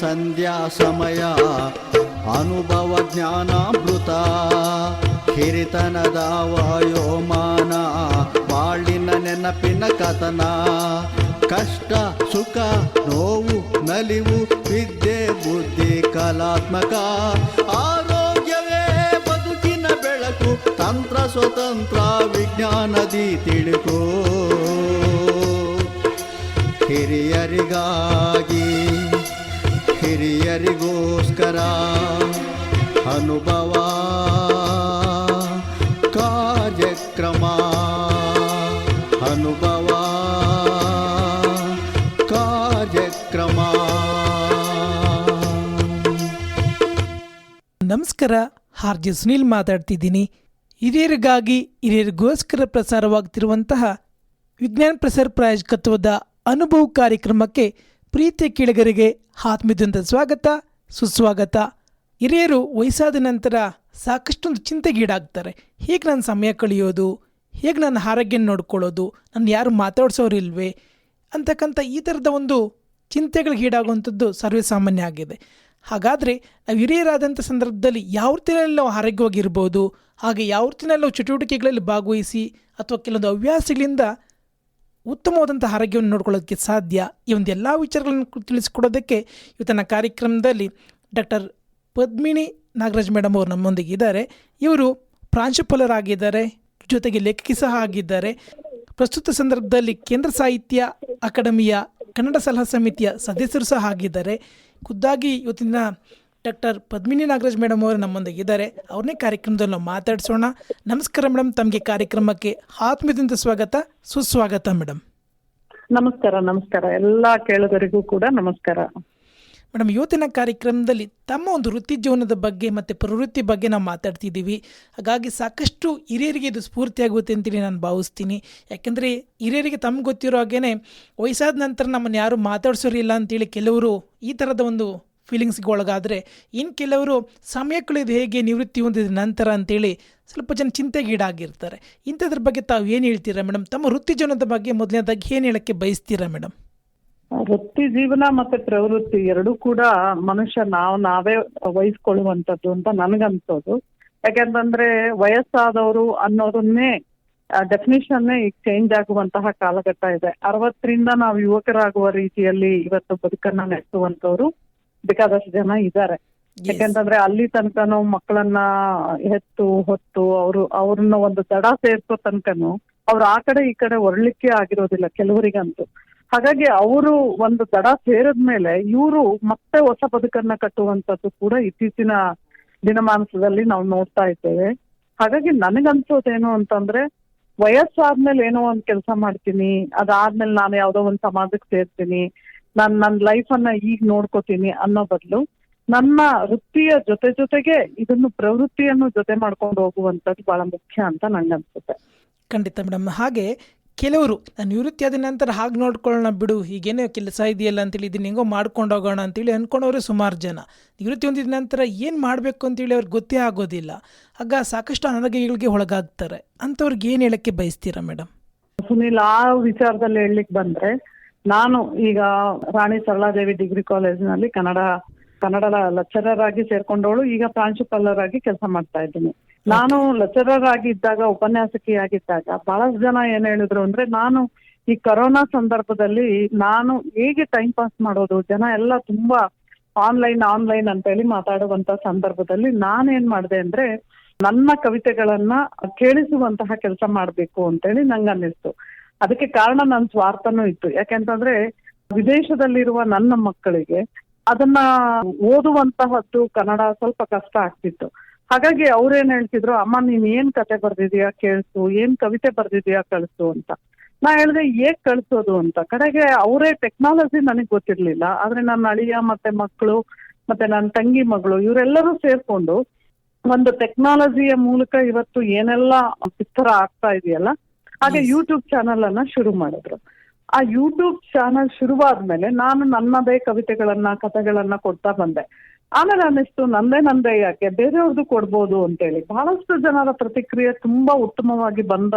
ಸಂಧ್ಯಾ ಸಮಯ ಅನುಭವ ಜ್ಞಾನಾಮೃತ ಹಿರಿತನದ ವಾಯೋಮಾನ ಬಾಳಿನ ನೆನಪಿನ ಕಥನ ಕಷ್ಟ ಸುಖ ನೋವು ನಲಿವು ವಿದ್ಯೆ ಬುದ್ಧಿ ಕಲಾತ್ಮಕ ಆರೋಗ್ಯವೇ ಬದುಕಿನ ಬೆಳಕು ತಂತ್ರ ಸ್ವತಂತ್ರ ವಿಜ್ಞಾನದಿ ತಿಳುಕು ಹಿರಿಯರಿಗಾಗಿ ಹಿರಿಯರಿಗೋಸ್ಕರ ಅನುಭವ ಕಾರ್ಯಕ್ರಮ ಅನುಭವ ಕಾರ್ಯಕ್ರಮ. ನಮಸ್ಕಾರ, ಆರ್.ಜೆ. ಸುನೀಲ್ ಮಾತಾಡ್ತಿದ್ದೀನಿ. ಹಿರಿಯರಿಗಾಗಿ ಹಿರಿಯರಿಗೋಸ್ಕರ ಪ್ರಸಾರವಾಗ್ತಿರುವಂತಹ ವಿಜ್ಞಾನ ಪ್ರಸಾರ ಪ್ರಾಯೋಜಕತ್ವದ ಅನುಭವ ಕಾರ್ಯಕ್ರಮಕ್ಕೆ ಪ್ರೀತಿಯ ಕೇಳಿಗರಿಗೆ ಆತ್ಮೀಯವಾದ ಸ್ವಾಗತ ಸುಸ್ವಾಗತ. ಹಿರಿಯರು ವಯಸ್ಸಾದ ನಂತರ ಸಾಕಷ್ಟೊಂದು ಚಿಂತೆಗೀಡಾಗ್ತಾರೆ. ಹೇಗೆ ನನ್ನ ಸಮಯ ಕಳೆಯೋದು, ಹೇಗೆ ನನ್ನ ಆರೋಗ್ಯ ನೋಡ್ಕೊಳ್ಳೋದು, ನನ್ನ ಯಾರು ಮಾತಾಡ್ಸೋರಿಲ್ವೇ ಅಂತಕ್ಕಂಥ ಈ ಥರದ ಒಂದು ಚಿಂತೆಗಳಿಗೀಡಾಗುವಂಥದ್ದು ಸರ್ವೇ ಸಾಮಾನ್ಯ ಆಗಿದೆ. ಹಾಗಾದರೆ ನಾವು ಹಿರಿಯರಾದಂಥ ಸಂದರ್ಭದಲ್ಲಿ ಯಾವ ರೀತಿಯಲ್ಲಿ ನಾವು ಆರೋಗ್ಯವಾಗಿರ್ಬೋದು, ಹಾಗೆ ಯಾವ ರೀತಿಯಲ್ಲಿ ನಾವು ಚಟುವಟಿಕೆಗಳಲ್ಲಿ ಭಾಗವಹಿಸಿ ಅಥವಾ ಕೆಲವೊಂದು ಹವ್ಯಾಸಗಳಿಂದ ಉತ್ತಮವಾದಂಥ ಆರೋಗ್ಯವನ್ನು ನೋಡ್ಕೊಳ್ಳೋದಕ್ಕೆ ಸಾಧ್ಯ, ಈ ಒಂದು ಎಲ್ಲ ವಿಚಾರಗಳನ್ನು ತಿಳಿಸ್ಕೊಡೋದಕ್ಕೆ ಇವತ್ತಿನ ಕಾರ್ಯಕ್ರಮದಲ್ಲಿ ಡಾಕ್ಟರ್ ಪದ್ಮಿನಿ ನಾಗರಾಜ್ ಮೇಡಮ್ ಅವರು ನಮ್ಮೊಂದಿಗೆ ಇದ್ದಾರೆ. ಇವರು ಪ್ರಾಂಶುಪಾಲರಾಗಿದ್ದಾರೆ, ಜೊತೆಗೆ ಲೇಖಕಿ ಸಹ ಆಗಿದ್ದಾರೆ. ಪ್ರಸ್ತುತ ಸಂದರ್ಭದಲ್ಲಿ ಕೇಂದ್ರ ಸಾಹಿತ್ಯ ಅಕಾಡೆಮಿಯ ಕನ್ನಡ ಸಲಹಾ ಸಮಿತಿಯ ಸದಸ್ಯರು ಸಹ ಆಗಿದ್ದಾರೆ. ಖುದ್ದಾಗಿ ಇವತ್ತಿನ ಡಾಕ್ಟರ್ ಪದ್ಮಿನಿ ನಾಗರಾಜ್ ಮೇಡಮ್ ಅವರು ನಮ್ಮೊಂದಿಗಿದ್ದಾರೆ. ಅವ್ರನ್ನೇ ಕಾರ್ಯಕ್ರಮದಲ್ಲಿ ನಾವು ಮಾತಾಡಿಸೋಣ. ನಮಸ್ಕಾರ ಮೇಡಮ್, ತಮಗೆ ಕಾರ್ಯಕ್ರಮಕ್ಕೆ ಆತ್ಮೀಯದಿಂದ ಸ್ವಾಗತ ಸುಸ್ವಾಗತ ಮೇಡಮ್. ನಮಸ್ಕಾರ. ನಮಸ್ಕಾರ ಎಲ್ಲ ಕೇಳುಗರಿಗೂ ಕೂಡ ನಮಸ್ಕಾರ ಮೇಡಮ್. ಇವತ್ತಿನ ಕಾರ್ಯಕ್ರಮದಲ್ಲಿ ತಮ್ಮ ಒಂದು ವೃತ್ತಿ ಜೀವನದ ಬಗ್ಗೆ ಮತ್ತು ಪ್ರವೃತ್ತಿ ಬಗ್ಗೆ ನಾವು ಮಾತಾಡ್ತಿದ್ದೀವಿ. ಹಾಗಾಗಿ ಸಾಕಷ್ಟು ಹಿರಿಯರಿಗೆ ಇದು ಸ್ಫೂರ್ತಿಯಾಗುತ್ತೆ ಅಂತೇಳಿ ನಾನು ಭಾವಿಸ್ತೀನಿ. ಯಾಕೆಂದರೆ ಹಿರಿಯರಿಗೆ ತಮ್ಗೆ ಗೊತ್ತಿರೋ ಹಾಗೇ ವಯಸ್ಸಾದ ನಂತರ ನಮ್ಮನ್ನು ಯಾರು ಮಾತಾಡ್ಸೋರಿಲ್ಲ ಅಂತೇಳಿ ಕೆಲವರು ಈ ಥರದ ಒಂದು ಫೀಲಿಂಗ್ಸ್ಗೆ ಒಳಗಾದರೆ, ಇನ್ನು ಕೆಲವರು ಸಮಯ ಕಳೆದು ಹೇಗೆ ನಿವೃತ್ತಿ ಹೊಂದಿದ ನಂತರ ಅಂತೇಳಿ ಸ್ವಲ್ಪ ಜನ ಚಿಂತೆಗೀಡಾಗಿರ್ತಾರೆ. ಇಂಥದ್ರ ಬಗ್ಗೆ ತಾವು ಏನು ಹೇಳ್ತೀರಾ ಮೇಡಮ್? ತಮ್ಮ ವೃತ್ತಿ ಜೀವನದ ಬಗ್ಗೆ ಮೊದಲನೇದಾಗಿ ಏನು ಹೇಳೋಕ್ಕೆ ಬಯಸ್ತೀರಾ ಮೇಡಮ್? ವೃತ್ತಿ ಜೀವನ ಮತ್ತೆ ಪ್ರವೃತ್ತಿ ಎರಡೂ ಕೂಡ ಮನುಷ್ಯ ನಾವೇ ವಹಿಸ್ಕೊಳ್ಳುವಂಥದ್ದು ಅಂತ ನನಗನ್ಸೋದು. ಯಾಕೆಂತಂದ್ರೆ ವಯಸ್ಸಾದವರು ಅನ್ನೋದನ್ನೇ ಡೆಫಿನಿಷನ್ನೇ ಈಗ ಚೇಂಜ್ ಆಗುವಂತಹ ಕಾಲಘಟ್ಟ ಇದೆ. 60ರಿಂದ ನಾವು ಯುವಕರಾಗುವ ರೀತಿಯಲ್ಲಿ ಇವತ್ತು ಬದುಕನ್ನ ನಡೆಸುವಂತವ್ರು ಬೇಕಾದಷ್ಟು ಜನ ಇದ್ದಾರೆ. ಯಾಕೆಂತಂದ್ರೆ ಅಲ್ಲಿ ತನಕನೂ ಮಕ್ಕಳನ್ನ ಹೆತ್ತು ಹೊತ್ತು ಅವ್ರನ್ನ ಒಂದು ದಡ ಸೇರ್ಸೋ ತನಕನು ಅವ್ರು ಆ ಕಡೆ ಈ ಕಡೆ ಹೊರಳಿಕ್ಕೆ ಆಗಿರೋದಿಲ್ಲ ಕೆಲವರಿಗಂತೂ. ಹಾಗಾಗಿ ಅವರು ಒಂದು ದಡ ಸೇರಿದ್ಮೇಲೆ ಇವರು ಮತ್ತೆ ಹೊಸ ಬದುಕನ್ನ ಕಟ್ಟುವಂಥದ್ದು ಕೂಡ ಇತ್ತೀಚಿನ ದಿನಮಾನದಲ್ಲಿ ನಾವು ನೋಡ್ತಾ ಇದ್ದೇವೆ. ಹಾಗಾಗಿ ನನಗನ್ಸೋದೇನು ಅಂತಂದ್ರೆ, ವಯಸ್ಸಾದ್ಮೇಲೆ ಏನೋ ಒಂದ್ ಕೆಲಸ ಮಾಡ್ತೀನಿ, ಅದಾದ್ಮೇಲೆ ನಾನು ಯಾವ್ದೋ ಒಂದ್ ಸಮಾಜಕ್ಕೆ ಸೇರ್ತೀನಿ, ನನ್ನ ಲೈಫನ್ನ ಈಗ ನೋಡ್ಕೋತೀನಿ ಅನ್ನೋ ಬದಲು ನನ್ನ ವೃತ್ತಿಯ ಜೊತೆಗೆ ಇದನ್ನು ಪ್ರವೃತ್ತಿಯನ್ನು ಜೊತೆ ಮಾಡ್ಕೊಂಡು ಹೋಗುವಂಥದ್ದು ಬಹಳ ಮುಖ್ಯ ಅಂತ ನಂಗನ್ಸುತ್ತೆ. ಖಂಡಿತ ಮೇಡಮ್. ಹಾಗೆ ಕೆಲವರು ನಾನು ನಿವೃತ್ತಿ ಆದ ನಂತರ ಹಾಗೆ ನೋಡ್ಕೊಳ್ಳೋಣ ಬಿಡು, ಹೀಗೇನೋ ಕೆಲಸ ಇದೆಯಲ್ಲ ಅಂತೇಳಿ ಇದನ್ನ ಹೆಂಗೋ ಮಾಡ್ಕೊಂಡು ಹೋಗೋಣ ಅಂತೇಳಿ ಅಂದ್ಕೊಂಡವ್ರೆ ಸುಮಾರು ಜನ. ನಿವೃತ್ತಿ ಹೊಂದಿದ ನಂತರ ಏನು ಮಾಡಬೇಕು ಅಂತೇಳಿ ಅವ್ರಿಗೆ ಗೊತ್ತೇ ಆಗೋದಿಲ್ಲ. ಆಗ ಸಾಕಷ್ಟು ಅನಾರೋಗ್ಯಗಳಿಗೆ ಒಳಗಾಗ್ತಾರೆ. ಅಂಥವ್ರಿಗೆ ಏನು ಹೇಳಕ್ಕೆ ಬಯಸ್ತೀರಾ ಮೇಡಮ್? ಸುನೀಲ್, ಆ ವಿಚಾರದಲ್ಲಿ ಹೇಳಲಿಕ್ಕೆ ಬಂದ್ರೆ, ನಾನು ಈಗ ರಾಣಿ ಸರಳಾದೇವಿ ಡಿಗ್ರಿ ಕಾಲೇಜಿನಲ್ಲಿ ಕನ್ನಡ ಲೆಕ್ಚರರ್ ಆಗಿ ಸೇರ್ಕೊಂಡವಳು. ಈಗ ಪ್ರಾಂಶುಪಾಲರ್ ಆಗಿ ಕೆಲಸ ಮಾಡ್ತಾ ಇದ್ದೀನಿ. ನಾನು ಲೆಕ್ಚರರ್ ಆಗಿದ್ದಾಗ, ಉಪನ್ಯಾಸಕಿ ಆಗಿದ್ದಾಗ ಬಹಳಷ್ಟು ಜನ ಏನ್ ಹೇಳಿದ್ರು ಅಂದ್ರೆ, ನಾನು ಈ ಕೊರೋನಾ ಸಂದರ್ಭದಲ್ಲಿ ನಾನು ಹೇಗೆ ಟೈಮ್ ಪಾಸ್ ಮಾಡೋದು, ಜನ ಎಲ್ಲ ತುಂಬಾ ಆನ್ಲೈನ್ ಅಂತ ಹೇಳಿ ಮಾತಾಡುವಂತ ಸಂದರ್ಭದಲ್ಲಿ ನಾನೇನ್ ಮಾಡಿದೆ ಅಂದ್ರೆ, ನನ್ನ ಕವಿತೆಗಳನ್ನ ಕೇಳಿಸುವಂತಹ ಕೆಲಸ ಮಾಡ್ಬೇಕು ಅಂತೇಳಿ ನಂಗೆ ಅನ್ನಿಸ್ತು. ಅದಕ್ಕೆ ಕಾರಣ ನನ್ನ ಸ್ವಾರ್ಥನೂ ಇತ್ತು. ಯಾಕೆಂತಂದ್ರೆ ವಿದೇಶದಲ್ಲಿರುವ ನನ್ನ ಮಕ್ಕಳಿಗೆ ಅದನ್ನ ಓದುವಂತಹದ್ದು ಕನ್ನಡ ಸ್ವಲ್ಪ ಕಷ್ಟ ಆಗ್ತಿತ್ತು. ಹಾಗಾಗಿ ಅವ್ರೇನ್ ಹೇಳ್ತಿದ್ರು, ಅಮ್ಮ ನೀನ್ ಏನ್ ಕತೆ ಬರ್ದಿದ್ಯಾ ಕೇಳಿಸು, ಏನ್ ಕವಿತೆ ಬರ್ದಿದ್ಯಾ ಕಳಿಸು ಅಂತ. ನಾ ಹೇಳಿದೆ ಹೇಗ್ ಕಳಿಸೋದು ಅಂತ. ಕಡೆಗೆ ಅವರೇ ಟೆಕ್ನಾಲಜಿ ನನಗ್ ಗೊತ್ತಿರ್ಲಿಲ್ಲ, ಆದ್ರೆ ನನ್ನ ಅಳಿಯ ಮತ್ತೆ ಮಕ್ಕಳು ಮತ್ತೆ ನನ್ನ ತಂಗಿ ಮಗಳು ಇವರೆಲ್ಲರೂ ಸೇರ್ಕೊಂಡು ಒಂದು ಟೆಕ್ನಾಲಜಿಯ ಮೂಲಕ ಇವತ್ತು ಏನೆಲ್ಲ ಚಿತ್ರ ಆಗ್ತಾ ಇದೆಯಲ್ಲ, ಹಾಗೆ ಯೂಟ್ಯೂಬ್ ಚಾನಲ್ ಅನ್ನ ಶುರು ಮಾಡಿದ್ರು. ಆ ಯೂಟ್ಯೂಬ್ ಚಾನಲ್ ಶುರುವಾದ್ಮೇಲೆ ನಾನು ನನ್ನದೇ ಕವಿತೆಗಳನ್ನ ಕಥೆಗಳನ್ನ ಕೊಡ್ತಾ ಬಂದೆ. ಆಮೇಲೆ ಅನ್ನಿಸ್ತು ನಂದೇ ಯಾಕೆ ಬೇರೆಯವ್ರದ್ದು ಕೊಡ್ಬೋದು ಅಂತೇಳಿ. ಬಹಳಷ್ಟು ಜನರ ಪ್ರತಿಕ್ರಿಯೆ ತುಂಬಾ ಉತ್ತಮವಾಗಿ ಬಂದ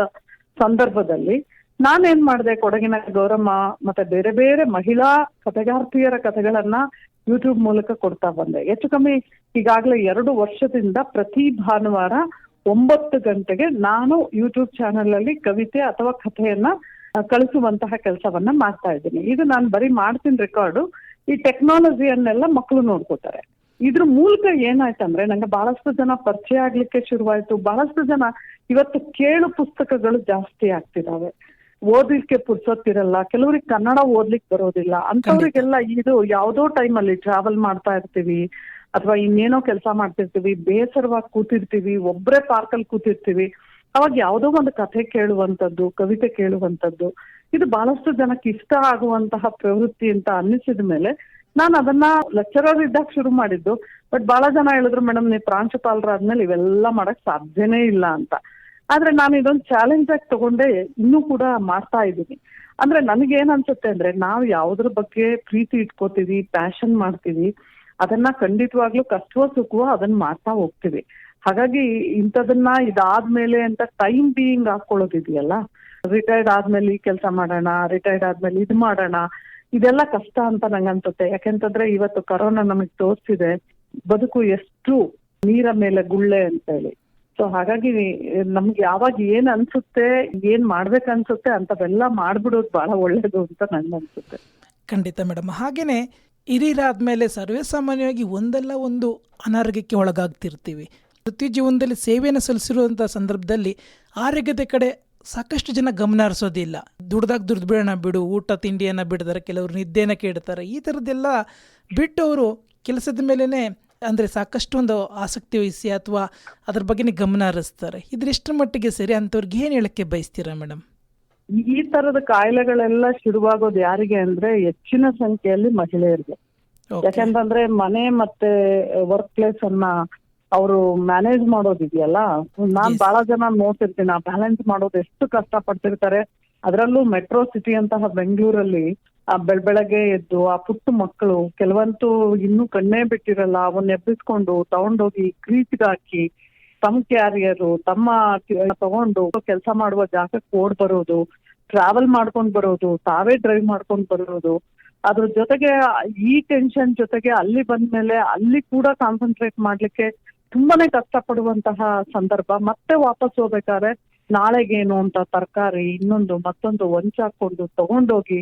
ಸಂದರ್ಭದಲ್ಲಿ ನಾನೇನ್ ಮಾಡಿದೆ, ಕೊಡಗಿನ ಗೌರಮ್ಮ ಮತ್ತೆ ಬೇರೆ ಬೇರೆ ಮಹಿಳಾ ಕಥೆಗಾರ್ತಿಯರ ಕಥೆಗಳನ್ನ ಯೂಟ್ಯೂಬ್ ಮೂಲಕ ಕೊಡ್ತಾ ಬಂದೆ. ಹೆಚ್ಚು ಕಮ್ಮಿ ಈಗಾಗಲೇ 2 ವರ್ಷದಿಂದ ಪ್ರತಿ ಭಾನುವಾರ 9 ಗಂಟೆಗೆ ನಾನು ಯೂಟ್ಯೂಬ್ ಚಾನೆಲ್ ಅಲ್ಲಿ ಕವಿತೆ ಅಥವಾ ಕಥೆಯನ್ನ ಕಳಿಸುವಂತಹ ಕೆಲಸವನ್ನ ಮಾಡ್ತಾ ಇದ್ದೀನಿ. ಇದು ನಾನು ಬರೀ ಮಾಡ್ತೀನಿ ರೆಕಾರ್ಡು, ಈ ಟೆಕ್ನಾಲಜಿಯನ್ನೆಲ್ಲ ಮಕ್ಕಳು ನೋಡ್ಕೋತಾರೆ. ಇದ್ರ ಮೂಲಕ ಏನಾಯ್ತಂದ್ರೆ ನಂಗೆ ಬಹಳಷ್ಟು ಜನ ಪರಿಚಯ ಆಗ್ಲಿಕ್ಕೆ ಶುರುವಾಯ್ತು. ಬಹಳಷ್ಟು ಜನ ಇವತ್ತು ಕೇಳು ಪುಸ್ತಕಗಳು ಜಾಸ್ತಿ ಆಗ್ತಿದಾವೆ. ಓದ್ಲಿಕ್ಕೆ ಪುರ್ಸೊತ್ತಿರಲ್ಲ, ಕೆಲವ್ರಿಗೆ ಕನ್ನಡ ಓದ್ಲಿಕ್ಕೆ ಬರೋದಿಲ್ಲ. ಅಂತವ್ರಿಗೆಲ್ಲ ಇದು ಯಾವ್ದೋ ಟೈಮಲ್ಲಿ ಟ್ರಾವೆಲ್ ಮಾಡ್ತಾ ಇರ್ತೀವಿ ಅಥವಾ ಇನ್ನೇನೋ ಕೆಲಸ ಮಾಡ್ತಿರ್ತೀವಿ, ಬೇಸರವಾಗಿ ಕೂತಿರ್ತೀವಿ, ಒಬ್ರೇ ಪಾರ್ಕಲ್ಲಿ ಕೂತಿರ್ತೀವಿ, ಅವಾಗ ಯಾವ್ದೋ ಒಂದು ಕಥೆ ಕೇಳುವಂಥದ್ದು, ಕವಿತೆ ಕೇಳುವಂಥದ್ದು ಇದು ಬಹಳಷ್ಟು ಜನಕ್ಕೆ ಇಷ್ಟ ಆಗುವಂತಹ ಪ್ರವೃತ್ತಿ ಅಂತ ಅನ್ನಿಸಿದ ಮೇಲೆ ನಾನು ಅದನ್ನ ಲೆಕ್ಚರರ್ ಇದ್ದಾಗ ಶುರು ಮಾಡಿದ್ದು. ಬಟ್ ಬಹಳ ಜನ ಹೇಳಿದ್ರು, ಮೇಡಮ್ ನೀವು ಪ್ರಾಂಶುಪಾಲರಾದ್ಮೇಲೆ ಇವೆಲ್ಲ ಮಾಡಕ್ ಸಾಧ್ಯನೇ ಇಲ್ಲ ಅಂತ. ಆದ್ರೆ ನಾನು ಇದೊಂದು ಚಾಲೆಂಜ್ ಆಗಿ ತಗೊಂಡೆ, ಇನ್ನೂ ಕೂಡ ಮಾಡ್ತಾ ಇದ್ದೀನಿ. ಅಂದ್ರೆ ನನಗೇನ್ ಅನ್ಸುತ್ತೆ ಅಂದ್ರೆ, ನಾವು ಯಾವ್ದ್ರ ಬಗ್ಗೆ ಪ್ರೀತಿ ಇಟ್ಕೋತೀವಿ, ಪ್ಯಾಷನ್ ಮಾಡ್ತೀವಿ, ಅದನ್ನ ಖಂಡಿತವಾಗ್ಲೂ ಕಷ್ಟವೋ ಸುಖವೋ ಅದನ್ನ ಮಾಡ್ತಾ ಹೋಗ್ತೀವಿ. ಹಾಗಾಗಿ ಇಂಥದನ್ನ ಇದಾದ್ಮೇಲೆ ಅಂತ ಟೈಮ್ ಬೀಯಿಂಗ್ ಹಾಕೊಳ್ಳೋದಿದೆಯಲ್ಲ, ರಿಟೈರ್ಡ್ ಆದ್ಮೇಲೆ ಈ ಕೆಲಸ ಮಾಡೋಣ, ರಿಟೈರ್ಡ್ ಆದ್ಮೇಲೆ ಇದು ಮಾಡೋಣ, ಇದೆಲ್ಲ ಕಷ್ಟ ಅಂತ ನಂಗೆ ಅನ್ಸುತ್ತೆ. ಯಾಕೆಂತಂದ್ರೆ ಇವತ್ತು ಕರೋನಾ ನಮಗ್ ತೋರಿಸಿದೆ ಬದುಕು ಎಷ್ಟು ನೀರ ಮೇಲೆ ಗುಳ್ಳೆ ಅಂತ ಹೇಳಿ. ಸೊ ಹಾಗಾಗಿ ನಮ್ಗೆ ಯಾವಾಗ ಏನ್ ಅನ್ಸುತ್ತೆ, ಏನ್ ಮಾಡ್ಬೇಕನ್ಸುತ್ತೆ ಅಂತವೆಲ್ಲ ಮಾಡ್ಬಿಡೋದು ಬಹಳ ಒಳ್ಳೇದು ಅಂತ ನನ್ಗೆ ಅನ್ಸುತ್ತೆ. ಖಂಡಿತ ಮೇಡಮ್. ಹಾಗೇನೆ ಹಿರಿಯರಾದ್ಮೇಲೆ ಸರ್ವೇ ಸಾಮಾನ್ಯವಾಗಿ ಒಂದಲ್ಲ ಒಂದು ಅನಾರೋಗ್ಯಕ್ಕೆ ಒಳಗಾಗ್ತಿರ್ತೀವಿ. ವೃತ್ತಿ ಜೀವನದಲ್ಲಿ ಸೇವೆಯನ್ನು ಸಲ್ಲಿಸಿರುವಂಥ ಸಂದರ್ಭದಲ್ಲಿ ಆರೋಗ್ಯದ ಕಡೆ ಸಾಕಷ್ಟು ಜನ ಗಮನ ಹರಿಸೋದಿಲ್ಲ. ದುಡ್ದಾಗ ದುಡ್ದು ಬಿಡೋಣ ಬಿಡು, ಊಟ ತಿಂಡಿಯನ್ನು ಬಿಡ್ತಾರೆ, ಕೆಲವರು ನಿದ್ದೆನ ಕೇಳ್ತಾರೆ. ಈ ಥರದ್ದೆಲ್ಲ ಬಿಟ್ಟು ಅವರು ಕೆಲಸದ ಮೇಲೇ ಅಂದರೆ ಸಾಕಷ್ಟು ಒಂದು ಆಸಕ್ತಿ ವಹಿಸಿ ಅಥವಾ ಅದ್ರ ಬಗ್ಗೆ ಗಮನ ಹರಿಸ್ತಾರೆ. ಇದ್ರೆಷ್ಟರ ಮಟ್ಟಿಗೆ ಸರಿ? ಅಂಥವ್ರಿಗೆ ಏನು ಹೇಳಕ್ಕೆ ಬಯಸ್ತೀರಾ ಮೇಡಮ್? ಈ ತರದ ಕಾಯಿಲೆಗಳೆಲ್ಲ ಶುರುವಾಗೋದು ಯಾರಿಗೆ ಅಂದ್ರೆ ಹೆಚ್ಚಿನ ಸಂಖ್ಯೆಯಲ್ಲಿ ಮಹಿಳೆಯರಿಗೆ. ಯಾಕಂತಂದ್ರೆ ಮನೆ ಮತ್ತೆ ವರ್ಕ್ ಪ್ಲೇಸ್ ಅನ್ನ ಅವರು ಮ್ಯಾನೇಜ್ ಮಾಡೋದಿದೆಯಲ್ಲ, ನಾನ್ ಬಹಳ ಜನ ನೋಡ್ತಿರ್ತೀನಿ ಆ ಬ್ಯಾಲೆನ್ಸ್ ಮಾಡೋದು ಎಷ್ಟು ಕಷ್ಟ ಪಡ್ತಿರ್ತಾರೆ. ಅದರಲ್ಲೂ ಮೆಟ್ರೋ ಸಿಟಿ ಅಂತಹ ಬೆಂಗಳೂರಲ್ಲಿ ಆ ಬೆಳಗ್ಗೆ ಎದ್ದು ಆ ಪುಟ್ಟ ಮಕ್ಕಳು ಕೆಲವಂತೂ ಇನ್ನೂ ಕಣ್ಣೇ ಬಿಟ್ಟಿರಲ್ಲ, ಅವನ್ನ ಎಬ್ಬಿಸ್ಕೊಂಡು ತಗೊಂಡೋಗಿ ಕ್ರೀಚ್ಗೆ ಹಾಕಿ ತಮ್ಮ ಕ್ಯಾರಿಯರು ತಮ್ಮ ತಗೊಂಡು ಕೆಲಸ ಮಾಡುವ ಜಾಗಕ್ಕೆ ಓಡ್ ಬರೋದು, ಟ್ರಾವೆಲ್ ಮಾಡ್ಕೊಂಡ್ ಬರೋದು, ತಾವೇ ಡ್ರೈವ್ ಮಾಡ್ಕೊಂಡ್ ಬರೋದು. ಅದ್ರ ಜೊತೆಗೆ ಈ ಟೆನ್ಷನ್ ಜೊತೆಗೆ ಅಲ್ಲಿ ಬಂದ್ಮೇಲೆ ಅಲ್ಲಿ ಕೂಡ ಕಾನ್ಸಂಟ್ರೇಟ್ ಮಾಡ್ಲಿಕ್ಕೆ ತುಂಬಾನೇ ಕಷ್ಟ ಪಡುವಂತಹ ಸಂದರ್ಭ. ಮತ್ತೆ ವಾಪಸ್ ಹೋಗ್ಬೇಕಾದ್ರೆ ನಾಳೆಗೇನು ಅಂತ ತರಕಾರಿ ಇನ್ನೊಂದು ಮತ್ತೊಂದು ಹೊಂಚಾಕೊಂಡು ತಗೊಂಡೋಗಿ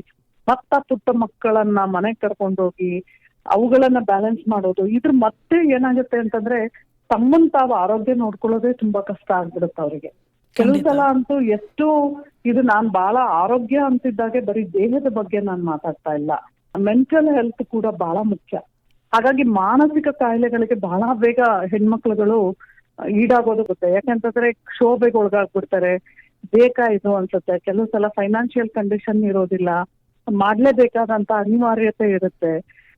ಮತ್ತ ಪುಟ್ಟ ಮಕ್ಕಳನ್ನ ಮನೆಗೆ ಕರ್ಕೊಂಡೋಗಿ ಅವುಗಳನ್ನ ಬ್ಯಾಲೆನ್ಸ್ ಮಾಡೋದು. ಇದ್ರ ಮತ್ತೆ ಏನಾಗುತ್ತೆ ಅಂತಂದ್ರೆ ತಮ್ಮನ್ ತಾವು ಆರೋಗ್ಯ ನೋಡ್ಕೊಳ್ಳೋದೇ ತುಂಬಾ ಕಷ್ಟ ಆಗ್ಬಿಡುತ್ತೆ ಅವ್ರಿಗೆ. ಕೆಲವು ಸಲ ಅಂತೂ ಎಷ್ಟು ಇದು ನಾನ್ ಬಹಳ ಆರೋಗ್ಯ ಅಂತಿದ್ದಾಗೆ ಬರೀ ದೇಹದ ಬಗ್ಗೆ ನಾನ್ ಮಾತಾಡ್ತಾ ಇಲ್ಲ, ಮೆಂಟಲ್ ಹೆಲ್ತ್ ಕೂಡ ಬಹಳ ಮುಖ್ಯ. ಹಾಗಾಗಿ ಮಾನಸಿಕ ಕಾಯಿಲೆಗಳಿಗೆ ಬಹಳ ಬೇಗ ಹೆಣ್ಮಕ್ಳುಗಳು ಈಡಾಗೋದು ಗೊತ್ತೆ. ಯಾಕಂತಂದ್ರೆ ಕ್ಷೋಭೆಗೆ ಒಳಗಾಗ್ಬಿಡ್ತಾರೆ, ಬೇಕಾಯ್ತು ಅನ್ಸುತ್ತೆ. ಕೆಲವು ಸಲ ಫೈನಾನ್ಷಿಯಲ್ ಕಂಡೀಷನ್ ಇರೋದಿಲ್ಲ, ಮಾಡ್ಲೇಬೇಕಾದಂತ ಅನಿವಾರ್ಯತೆ ಇರುತ್ತೆ.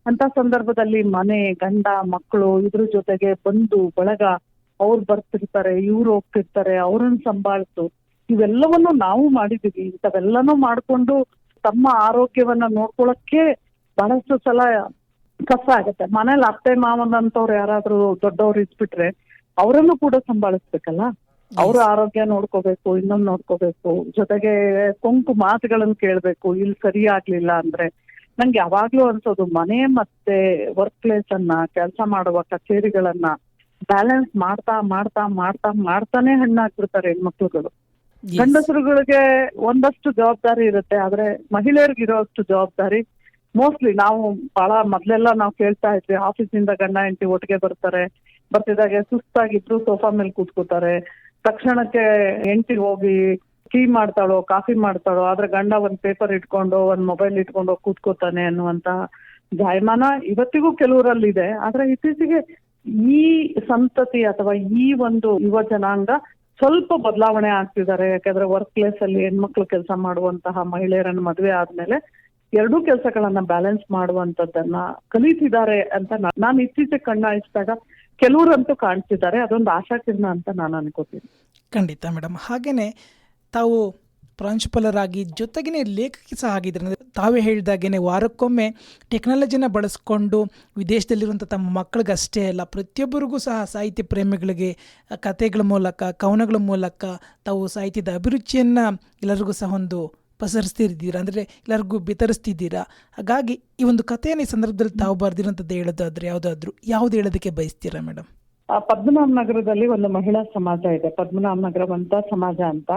ಅಂತ ಸಂದರ್ಭದಲ್ಲಿ ಮನೆ, ಗಂಡ, ಮಕ್ಕಳು, ಇದ್ರ ಜೊತೆಗೆ ಬಂಧು ಬಳಗ ಅವ್ರು ಬರ್ತಿರ್ತಾರೆ, ಇವ್ರು ಹೋಗ್ತಿರ್ತಾರೆ, ಅವ್ರನ್ನ ಸಂಭಾಳಿಸು, ಇವೆಲ್ಲವನ್ನು ನಾವು ಮಾಡಿದೀವಿ. ಇಂಥವೆಲ್ಲನೂ ಮಾಡ್ಕೊಂಡು ತಮ್ಮ ಆರೋಗ್ಯವನ್ನ ನೋಡ್ಕೊಳಕ್ಕೆ ಬಹಳಷ್ಟು ಸಲ ಕಷ್ಟ ಆಗುತ್ತೆ. ಮನೇಲಿ ಅತ್ತೆ ಮಾವನಂತವ್ರು ಯಾರಾದ್ರೂ ದೊಡ್ಡವ್ರು ಇದ್ಬಿಟ್ರೆ ಅವರನ್ನು ಕೂಡ ಸಂಭಾಳಿಸ್ಬೇಕಲ್ಲ, ಅವ್ರ ಆರೋಗ್ಯ ನೋಡ್ಕೋಬೇಕು, ಇನ್ನೊಂದು ನೋಡ್ಕೋಬೇಕು, ಜೊತೆಗೆ ಕೊಂಕು ಮಾತುಗಳನ್ನ ಕೇಳ್ಬೇಕು. ಇಲ್ಲಿ ಸರಿ ಆಗ್ಲಿಲ್ಲ ಅಂದ್ರೆ ನಂಗೆ ಯಾವಾಗ್ಲೂ ಅನ್ಸೋದು ಮನೆ ಮತ್ತೆ ವರ್ಕ್ ಪ್ಲೇಸ್ ಅನ್ನ, ಕೆಲಸ ಮಾಡುವ ಕಚೇರಿಗಳನ್ನ ಬ್ಯಾಲೆನ್ಸ್ ಮಾಡ್ತಾ ಮಾಡ್ತಾ ಮಾಡ್ತಾ ಮಾಡ್ತಾನೆ ಹಣ್ಣಾಗ್ಬಿಡ್ತಾರೆ ಹೆಣ್ಮಕ್ಳುಗಳು. ಗಂಡಸರುಗಳಿಗೆ ಒಂದಷ್ಟು ಜವಾಬ್ದಾರಿ ಇರುತ್ತೆ, ಆದ್ರೆ ಮಹಿಳೆಯರಿಗಿರೋ ಅಷ್ಟು ಜವಾಬ್ದಾರಿ ಮೋಸ್ಟ್ಲಿ ನಾವು ಬಹಳ ಮೊದ್ಲೆಲ್ಲ ನಾವು ಕೇಳ್ತಾ ಇದ್ವಿ, ಆಫೀಸಿಂದ ಗಂಡ ಹೆಂಡತಿ ಒಟ್ಟಿಗೆ ಬರ್ತಿದ್ದಾಗೆ ಸುಸ್ತಾಗಿದ್ರು ಸೋಫಾ ಮೇಲೆ ಕೂತ್ಕೋತಾರೆ, ತಕ್ಷಣಕ್ಕೆ ಹೆಂಡತಿ ಹೋಗಿ ಟೀ ಮಾಡ್ತಾಳೋ ಕಾಫಿ ಮಾಡ್ತಾಳೋ, ಆದ್ರೆ ಗಂಡ ಒಂದ್ ಪೇಪರ್ ಇಟ್ಕೊಂಡು ಒಂದ್ ಮೊಬೈಲ್ ಇಟ್ಕೊಂಡು ಕೂತ್ಕೋತಾನೆ ಅನ್ನುವಂತ ಜಾಯಮಾನ ಇವತ್ತಿಗೂ ಕೆಲವರಲ್ಲಿ ಇದೆ. ಆದ್ರೆ ಇತ್ತೀಚೆಗೆ ಈ ಸಂತತಿ ಅಥವಾ ಈ ಒಂದು ಯುವ ಜನಾಂಗ ಸ್ವಲ್ಪ ಬದಲಾವಣೆ ಆಗ್ತಿದ್ದಾರೆ. ಯಾಕಂದ್ರೆ ವರ್ಕ್ ಪ್ಲೇಸ್ ಅಲ್ಲಿ ಹೆಣ್ಮಕ್ಳು ಕೆಲಸ ಮಾಡುವಂತಹ ಮಹಿಳೆಯರನ್ನ ಮದುವೆ ಆದ್ಮೇಲೆ ಎರಡೂ ಕೆಲಸಗಳನ್ನ ಬ್ಯಾಲೆನ್ಸ್ ಮಾಡುವಂತದ್ದನ್ನ ಕಲಿತಿದ್ದಾರೆ ಅಂತ ನಾನು ಇತ್ತೀಚೆಗೆ ಕಣ್ಣಾಯಿಸಿದಾಗ ಕೆಲವರಂತೂ ಕಾಣ್ತಿದ್ದಾರೆ. ಅದೊಂದು ಆಶಾಕಿರಣ ಅಂತ ನಾನು ಅನ್ಕೋತೀನಿ. ಖಂಡಿತ ಮೇಡಮ್. ಹಾಗೇನೆ ತಾವು ಪ್ರಾಂಶುಪಾಲರಾಗಿ ಜೊತೆಗೇ ಲೇಖಕಿ ಸಹ ಆಗಿದ್ರೆ, ತಾವೇ ಹೇಳಿದಾಗೇ ವಾರಕ್ಕೊಮ್ಮೆ ಟೆಕ್ನಾಲಜಿನ ಬಳಸ್ಕೊಂಡು ವಿದೇಶದಲ್ಲಿರುವಂಥ ತಮ್ಮ ಮಕ್ಕಳಿಗಷ್ಟೇ ಅಲ್ಲ, ಪ್ರತಿಯೊಬ್ಬರಿಗೂ ಸಹ ಸಾಹಿತ್ಯ ಪ್ರೇಮಿಗಳಿಗೆ ಕಥೆಗಳ ಮೂಲಕ, ಕವನಗಳ ಮೂಲಕ ತಾವು ಸಾಹಿತ್ಯದ ಅಭಿರುಚಿಯನ್ನು ಎಲ್ಲರಿಗೂ ಸಹ ಒಂದು ಪಸರಿಸ್ತಿದ್ದೀರಾ, ಅಂದರೆ ಎಲ್ಲರಿಗೂ ಬಿತ್ತರಿಸ್ತಿದ್ದೀರಾ. ಹಾಗಾಗಿ ಈ ಒಂದು ಕಥೆಯನ್ನು ಈ ಸಂದರ್ಭದಲ್ಲಿ ತಾವು ಬರೆದಿರೋಂಥದ್ದು ಹೇಳೋದಾದ್ರೆ ಯಾವ್ದು ಹೇಳೋದಕ್ಕೆ ಬಯಸ್ತೀರಾ ಮೇಡಮ್? ಪದ್ಮನಾಭ ನಗರದಲ್ಲಿ ಒಂದು ಮಹಿಳಾ ಸಮಾಜ ಇದೆ, ಪದ್ಮನಾಭ ನಗರ ವಂತ ಸಮಾಜ ಅಂತ.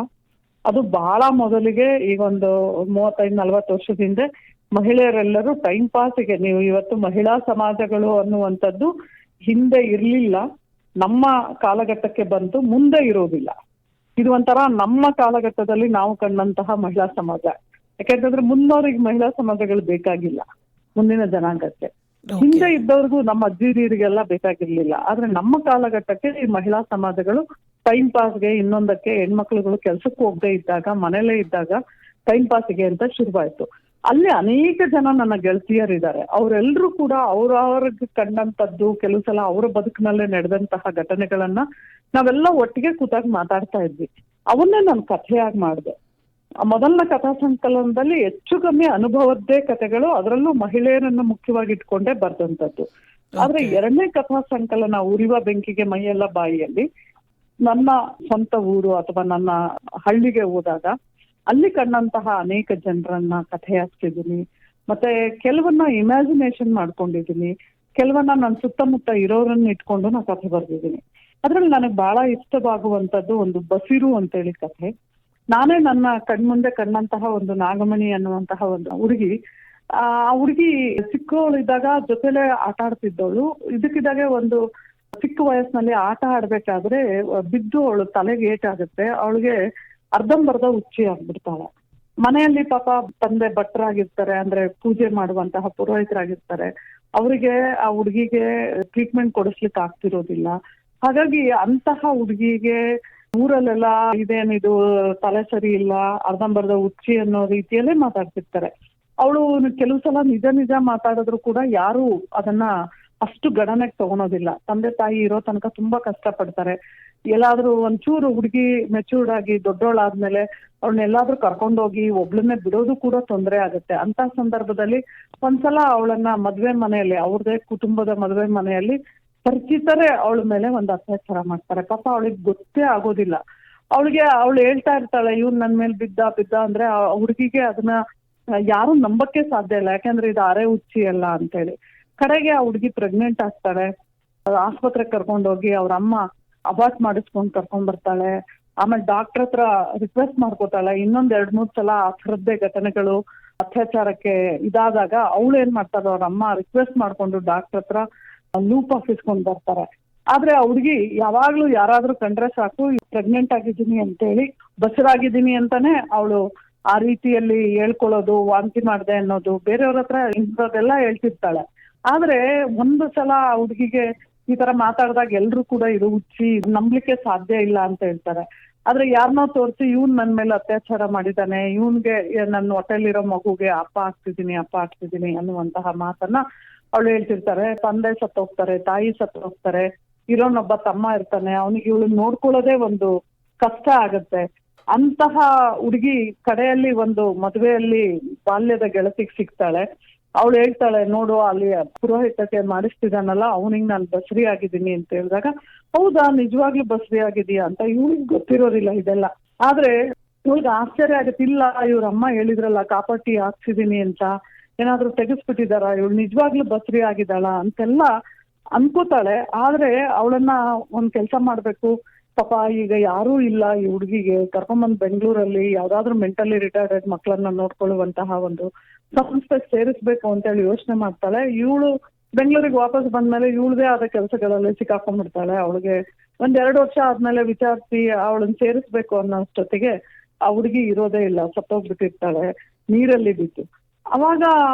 ಅದು ಬಹಳ ಮೊದಲಿಗೆ ಈಗ ಒಂದು 35-40 ವರ್ಷದ ಹಿಂದೆ ಮಹಿಳೆಯರೆಲ್ಲರೂ ಟೈಮ್ ಪಾಸ್ಗೆ, ನೀವು ಇವತ್ತು ಮಹಿಳಾ ಸಮಾಜಗಳು ಅನ್ನುವಂಥದ್ದು ಹಿಂದೆ ಇರ್ಲಿಲ್ಲ, ನಮ್ಮ ಕಾಲಘಟ್ಟಕ್ಕೆ ಬಂತು, ಮುಂದೆ ಇರೋದಿಲ್ಲ. ಇದು ಒಂಥರ ನಮ್ಮ ಕಾಲಘಟ್ಟದಲ್ಲಿ ನಾವು ಕಂಡಂತಹ ಮಹಿಳಾ ಸಮಾಜ. ಯಾಕೆಂತಂದ್ರೆ ಮುಂದೋರಿಗೆ ಮಹಿಳಾ ಸಮಾಜಗಳು ಬೇಕಾಗಿಲ್ಲ, ಮುಂದಿನ ಜನಾಂಗಕ್ಕೆ. ಹಿಂದೆ ಇದ್ದವ್ರಿಗೂ ನಮ್ಮ ಅಜ್ಜಿರಿಗೆಲ್ಲ ಬೇಕಾಗಿರ್ಲಿಲ್ಲ. ಆದ್ರೆ ನಮ್ಮ ಕಾಲಘಟ್ಟಕ್ಕೆ ಈ ಮಹಿಳಾ ಸಮಾಜಗಳು ಟೈಮ್ ಪಾಸ್ಗೆ, ಇನ್ನೊಂದಕ್ಕೆ, ಹೆಣ್ಮಕ್ಳುಗಳು ಕೆಲ್ಸಕ್ಕೆ ಹೋಗದೆ ಇದ್ದಾಗ, ಮನೇಲೇ ಇದ್ದಾಗ ಟೈಮ್ ಪಾಸ್ಗೆ ಅಂತ ಶುರುವಾಯ್ತು. ಅಲ್ಲಿ ಅನೇಕ ಜನ ನನ್ನ ಗೆಳತಿಯರಿದ್ದಾರೆ. ಅವರೆಲ್ಲರೂ ಕೂಡ ಅವ್ರವ್ರಿಗೆ ಕಂಡಂತದ್ದು, ಕೆಲವು ಸಲ ಅವರ ಬದುಕಿನಲ್ಲೇ ನಡೆದಂತಹ ಘಟನೆಗಳನ್ನ ನಾವೆಲ್ಲ ಒಟ್ಟಿಗೆ ಕೂತಾಗ ಮಾತಾಡ್ತಾ ಇದ್ವಿ. ಅವನ್ನೇ ನಾನು ಕಥೆಯಾಗಿ ಮಾಡಿದೆ. ಮೊದಲನ ಕಥಾ ಸಂಕಲನದಲ್ಲಿ ಹೆಚ್ಚು ಕಮ್ಮಿ ಅನುಭವದ್ದೇ ಕಥೆಗಳು, ಅದರಲ್ಲೂ ಮಹಿಳೆಯರನ್ನು ಮುಖ್ಯವಾಗಿ ಇಟ್ಕೊಂಡೇ ಬರ್ದಂಥದ್ದು. ಆದ್ರೆ ಎರಡನೇ ಕಥಾ ಸಂಕಲನ ಉರಿವ ಬೆಂಕಿಗೆ ಮೈಯೆಲ್ಲ ಬಾಯಿಯಲ್ಲಿ, ನನ್ನ ಸ್ವಂತ ಊರು ಅಥವಾ ನನ್ನ ಹಳ್ಳಿಗೆ ಹೋದಾಗ ಅಲ್ಲಿ ಕಂಡಂತಹ ಅನೇಕ ಜನರನ್ನ ಕಥೆ ಹಾಕ್ತಿದ್ದೀನಿ. ಮತ್ತೆ ಕೆಲವನ್ನ ಇಮ್ಯಾಜಿನೇಷನ್ ಮಾಡ್ಕೊಂಡಿದ್ದೀನಿ, ಕೆಲವನ್ನ ನನ್ನ ಸುತ್ತಮುತ್ತ ಇರೋರನ್ನ ಇಟ್ಕೊಂಡು ನಾ ಕಥೆ ಬರ್ದಿದ್ದೀನಿ. ಅದ್ರಲ್ಲಿ ನನಗೆ ಬಹಳ ಇಷ್ಟವಾಗುವಂತದ್ದು ಒಂದು ಬಸಿರು ಅಂತೇಳಿ ಕಥೆ. ನಾನೇ ನನ್ನ ಕಣ್ಮುಂದೆ ಕಂಡಂತಹ ಒಂದು ನಾಗಮಣಿ ಅನ್ನುವಂತಹ ಒಂದು ಹುಡುಗಿ. ಆ ಹುಡುಗಿ ಚಿಕ್ಕವಳಿದ್ದಾಗ ಜೊತೆಲೆ ಆಟ ಆಡ್ತಿದ್ದವಳು. ಇದಕ್ಕಿದ್ದಾಗೆ ಒಂದು ಚಿಕ್ಕ ವಯಸ್ಸಿನಲ್ಲಿ ಆಟ ಆಡ್ಬೇಕಾದ್ರೆ ಬಿದ್ದು ಅವಳು ತಲೆಗೆ ಏಟಾಗುತ್ತೆ. ಅವಳಿಗೆ ಅರ್ಧಂಬರ್ಧ ಹುಚ್ಚಿ ಆಗ್ಬಿಡ್ತಾಳೆ. ಮನೆಯಲ್ಲಿ ಪಾಪ ತಂದೆ ಭಟ್ರಾಗಿರ್ತಾರೆ, ಅಂದ್ರೆ ಪೂಜೆ ಮಾಡುವಂತಹ ಪುರೋಹಿತರಾಗಿರ್ತಾರೆ. ಅವರಿಗೆ ಆ ಹುಡುಗಿಗೆ ಟ್ರೀಟ್ಮೆಂಟ್ ಕೊಡಿಸ್ಲಿಕ್ಕೆ ಆಗ್ತಿರೋದಿಲ್ಲ. ಹಾಗಾಗಿ ಅಂತಹ ಹುಡುಗಿಗೆ ಊರಲ್ಲೆಲ್ಲ ಇದೇನಿದು ತಲೆ ಸರಿ ಇಲ್ಲ, ಅರ್ಧಂಬರ್ಧ ಹುಚ್ಚಿ ಅನ್ನೋ ರೀತಿಯಲ್ಲೇ ಮಾತಾಡ್ತಿರ್ತಾರೆ. ಅವಳು ಕೆಲವು ಸಲ ನಿಜ ಮಾತಾಡಿದ್ರು ಕೂಡ ಯಾರು ಅದನ್ನ ಅಷ್ಟು ಗಣನೆಗೆ ತಗೊಳೋದಿಲ್ಲ. ತಂದೆ ತಾಯಿ ಇರೋ ತನಕ ತುಂಬಾ ಕಷ್ಟ ಪಡ್ತಾರೆ. ಎಲ್ಲಾದ್ರೂ ಒಂಚೂರು ಹುಡುಗಿ ಮೆಚೂರ್ಡ್ ಆಗಿ ದೊಡ್ಡೋಳಾದ್ಮೇಲೆ ಅವಳನ್ನೆಲ್ಲಾದ್ರೂ ಕರ್ಕೊಂಡೋಗಿ ಒಬ್ಳನ್ನೇ ಬಿಡೋದು ಕೂಡ ತೊಂದರೆ ಆಗುತ್ತೆ. ಅಂತ ಸಂದರ್ಭದಲ್ಲಿ ಒಂದ್ಸಲ ಅವಳನ್ನ ಮದ್ವೆ ಮನೆಯಲ್ಲಿ, ಅವ್ರದೇ ಕುಟುಂಬದ ಮದ್ವೆ ಮನೆಯಲ್ಲಿ ಪರಿಚಿತರೇ ಅವಳ ಮೇಲೆ ಒಂದು ಅತ್ಯಾಚಾರ ಮಾಡ್ತಾರೆ. ಪಾಪ ಅವಳಿಗೆ ಗೊತ್ತೇ ಆಗೋದಿಲ್ಲ. ಅವಳು ಹೇಳ್ತಾ ಇರ್ತಾಳೆ, ಇವ್ನು ನನ್ ಮೇಲೆ ಬಿದ್ದ ಅಂದ್ರೆ ಆ ಹುಡುಗಿಗೆ ಅದನ್ನ ಯಾರು ನಂಬಕ್ಕೆ ಸಾಧ್ಯ ಇಲ್ಲ, ಯಾಕಂದ್ರೆ ಇದು ಅರೆ ಹುಚ್ಚಿ ಅಲ್ಲ ಅಂತೇಳಿ. ಕಡೆಗೆ ಆ ಹುಡುಗಿ ಪ್ರೆಗ್ನೆಂಟ್ ಆಗ್ತಾಳೆ. ಆಸ್ಪತ್ರೆಗೆ ಕರ್ಕೊಂಡೋಗಿ ಅವ್ರ ಅಮ್ಮ ಅಬಾರ್ಟ್ ಮಾಡಿಸ್ಕೊಂಡ್ ಕರ್ಕೊಂಡ್ ಬರ್ತಾಳೆ. ಆಮೇಲೆ ಡಾಕ್ಟರ್ ಹತ್ರ ರಿಕ್ವೆಸ್ಟ್ ಮಾಡ್ಕೋತಾಳೆ. 2-3 ಸಲ ಆ ಥರದ್ದೇ ಘಟನೆಗಳು ಅತ್ಯಾಚಾರಕ್ಕೆ ಇದಾದಾಗ ಅವಳು ಏನ್ ಮಾಡ್ತಾಳೆ, ಅವ್ರ ಅಮ್ಮ ರಿಕ್ವೆಸ್ಟ್ ಮಾಡ್ಕೊಂಡು ಡಾಕ್ಟರ್ ಹತ್ರ ಲೂಪ್ ಹಾಕಿಸ್ಕೊಂಡ್ ಬರ್ತಾರೆ. ಆದ್ರೆ ಆ ಹುಡುಗಿ ಯಾವಾಗ್ಲೂ ಯಾರಾದ್ರೂ ಕಂಡ್ರೆ ಸಾಕು ಪ್ರೆಗ್ನೆಂಟ್ ಆಗಿದ್ದೀನಿ ಅಂತೇಳಿ, ಬಸರಾಗಿದ್ದೀನಿ ಅಂತಾನೆ ಅವಳು ಆ ರೀತಿಯಲ್ಲಿ ಹೇಳ್ಕೊಳ್ಳೋದು, ವಾಂತಿ ಮಾಡ್ದೆ ಅನ್ನೋದು, ಬೇರೆಯವ್ರ ಹತ್ರ ಇಂಥದ್ದೆಲ್ಲ ಹೇಳ್ತಿರ್ತಾಳೆ. ಆದ್ರೆ ಒಂದು ಸಲ ಆ ಹುಡುಗಿಗೆ ಈ ತರ ಮಾತಾಡಿದಾಗ ಎಲ್ರು ಕೂಡ ಇದು ಹುಚ್ಚಿ, ನಂಬ್ಲಿಕ್ಕೆ ಸಾಧ್ಯ ಇಲ್ಲ ಅಂತ ಹೇಳ್ತಾರೆ. ಆದ್ರೆ ಯಾರನ್ನೋ ತೋರಿಸಿ ಇವ್ನ್ ನನ್ ಮೇಲೆ ಅತ್ಯಾಚಾರ ಮಾಡಿದಾನೆ, ಇವನ್ಗೆ ನನ್ನ ಹೊಟ್ಟೆಲಿರೋ ಮಗುಗೆ ಅಪ್ಪ ಆಗ್ತಿದ್ದೀನಿ ಅನ್ನುವಂತಹ ಮಾತನ್ನ ಅವಳು ಹೇಳ್ತಿರ್ತಾರೆ. ತಂದೆ ಸತ್ತೋಗ್ತಾರೆ, ತಾಯಿ ಸತ್ತೋಗ್ತಾರೆ, ಇರೋನೊಬ್ಬ ತಮ್ಮ ಇರ್ತಾನೆ, ಅವನಿಗೆ ಇವಳು ನೋಡ್ಕೊಳ್ಳೋದೇ ಒಂದು ಕಷ್ಟ ಆಗತ್ತೆ. ಅಂತಹ ಹುಡುಗಿ ಕಡೆಯಲ್ಲಿ ಒಂದು ಮದುವೆಯಲ್ಲಿ ಬಾಲ್ಯದ ಗೆಳತಿಗೆ ಸಿಗ್ತಾಳೆ. ಅವಳು ಹೇಳ್ತಾಳೆ, ನೋಡು ಅಲ್ಲಿ ಪುರೋಹಿತಕ್ಕೆ ಮಾಡಿಸ್ತಿದ್ದಾನಲ್ಲ, ಅವನಿಗೆ ನಾನು ಬಸ್ರಿ ಆಗಿದ್ದೀನಿ ಅಂತ ಹೇಳಿದಾಗ, ಹೌದಾ ನಿಜವಾಗ್ಲೂ ಬಸ್ರಿ ಆಗಿದೀಯಾ ಅಂತ ಇವಳಿಗೆ ಗೊತ್ತಿರೋದಿಲ್ಲ ಇದೆಲ್ಲ. ಆದ್ರೆ ಇವಳಿಗೆ ಆಶ್ಚರ್ಯ ಆಗತ್ತೆ, ಇಲ್ಲ ಇವ್ರ ಅಮ್ಮ ಹೇಳಿದ್ರಲ್ಲ ಕಾಪಾಟಿ ಹಾಕ್ಸಿದೀನಿ ಅಂತ, ಏನಾದ್ರೂ ತೆಗೆಸ್ಬಿಟ್ಟಿದಾರ, ಇವಳು ನಿಜವಾಗ್ಲೂ ಬಸ್ರಿ ಆಗಿದ್ದಾಳ ಅಂತೆಲ್ಲ ಅನ್ಕೋತಾಳೆ. ಆದ್ರೆ ಅವಳನ್ನ ಒಂದ್ ಕೆಲ್ಸ ಮಾಡ್ಬೇಕು, ಪಾಪ ಈಗ ಯಾರೂ ಇಲ್ಲ ಈ ಹುಡುಗಿಗೆ, ಕರ್ಕೊಂಬಂದ್ ಬೆಂಗಳೂರಲ್ಲಿ ಯಾವ್ದಾದ್ರು ಮೆಂಟಲಿ ರಿಟೈರ್ಡ್ ಮಕ್ಕಳನ್ನ ನೋಡ್ಕೊಳ್ಳುವಂತಹ ಒಂದು ಸಂಸ್ಥೆ ಸೇರಿಸ್ಬೇಕು ಅಂತೇಳಿ ಯೋಚನೆ ಮಾಡ್ತಾಳೆ. ಇವಳು ಬೆಂಗಳೂರಿಗೆ ವಾಪಸ್ ಬಂದ್ಮೇಲೆ ಇವಳದೇ ಆದ ಕೆಲಸಗಳಲ್ಲಿ ಸಿಕ್ಕಾಕೊಂಡ್ಬಿಡ್ತಾಳೆ. ಅವಳಿಗೆ 1-2 ವರ್ಷ ಆದ್ಮೇಲೆ ವಿಚಾರಿಸಿ ಅವಳನ್ನ ಸೇರಿಸ್ಬೇಕು ಅನ್ನೋಷ್ಟೊತ್ತಿಗೆ ಆ ಹುಡುಗಿ ಇರೋದೇ ಇಲ್ಲ, ಸತ್ತೋಗ್ಬಿಟ್ಟಿರ್ತಾಳೆ ನೀರಲ್ಲಿ ಬಿದ್ದು. ಅವಾಗ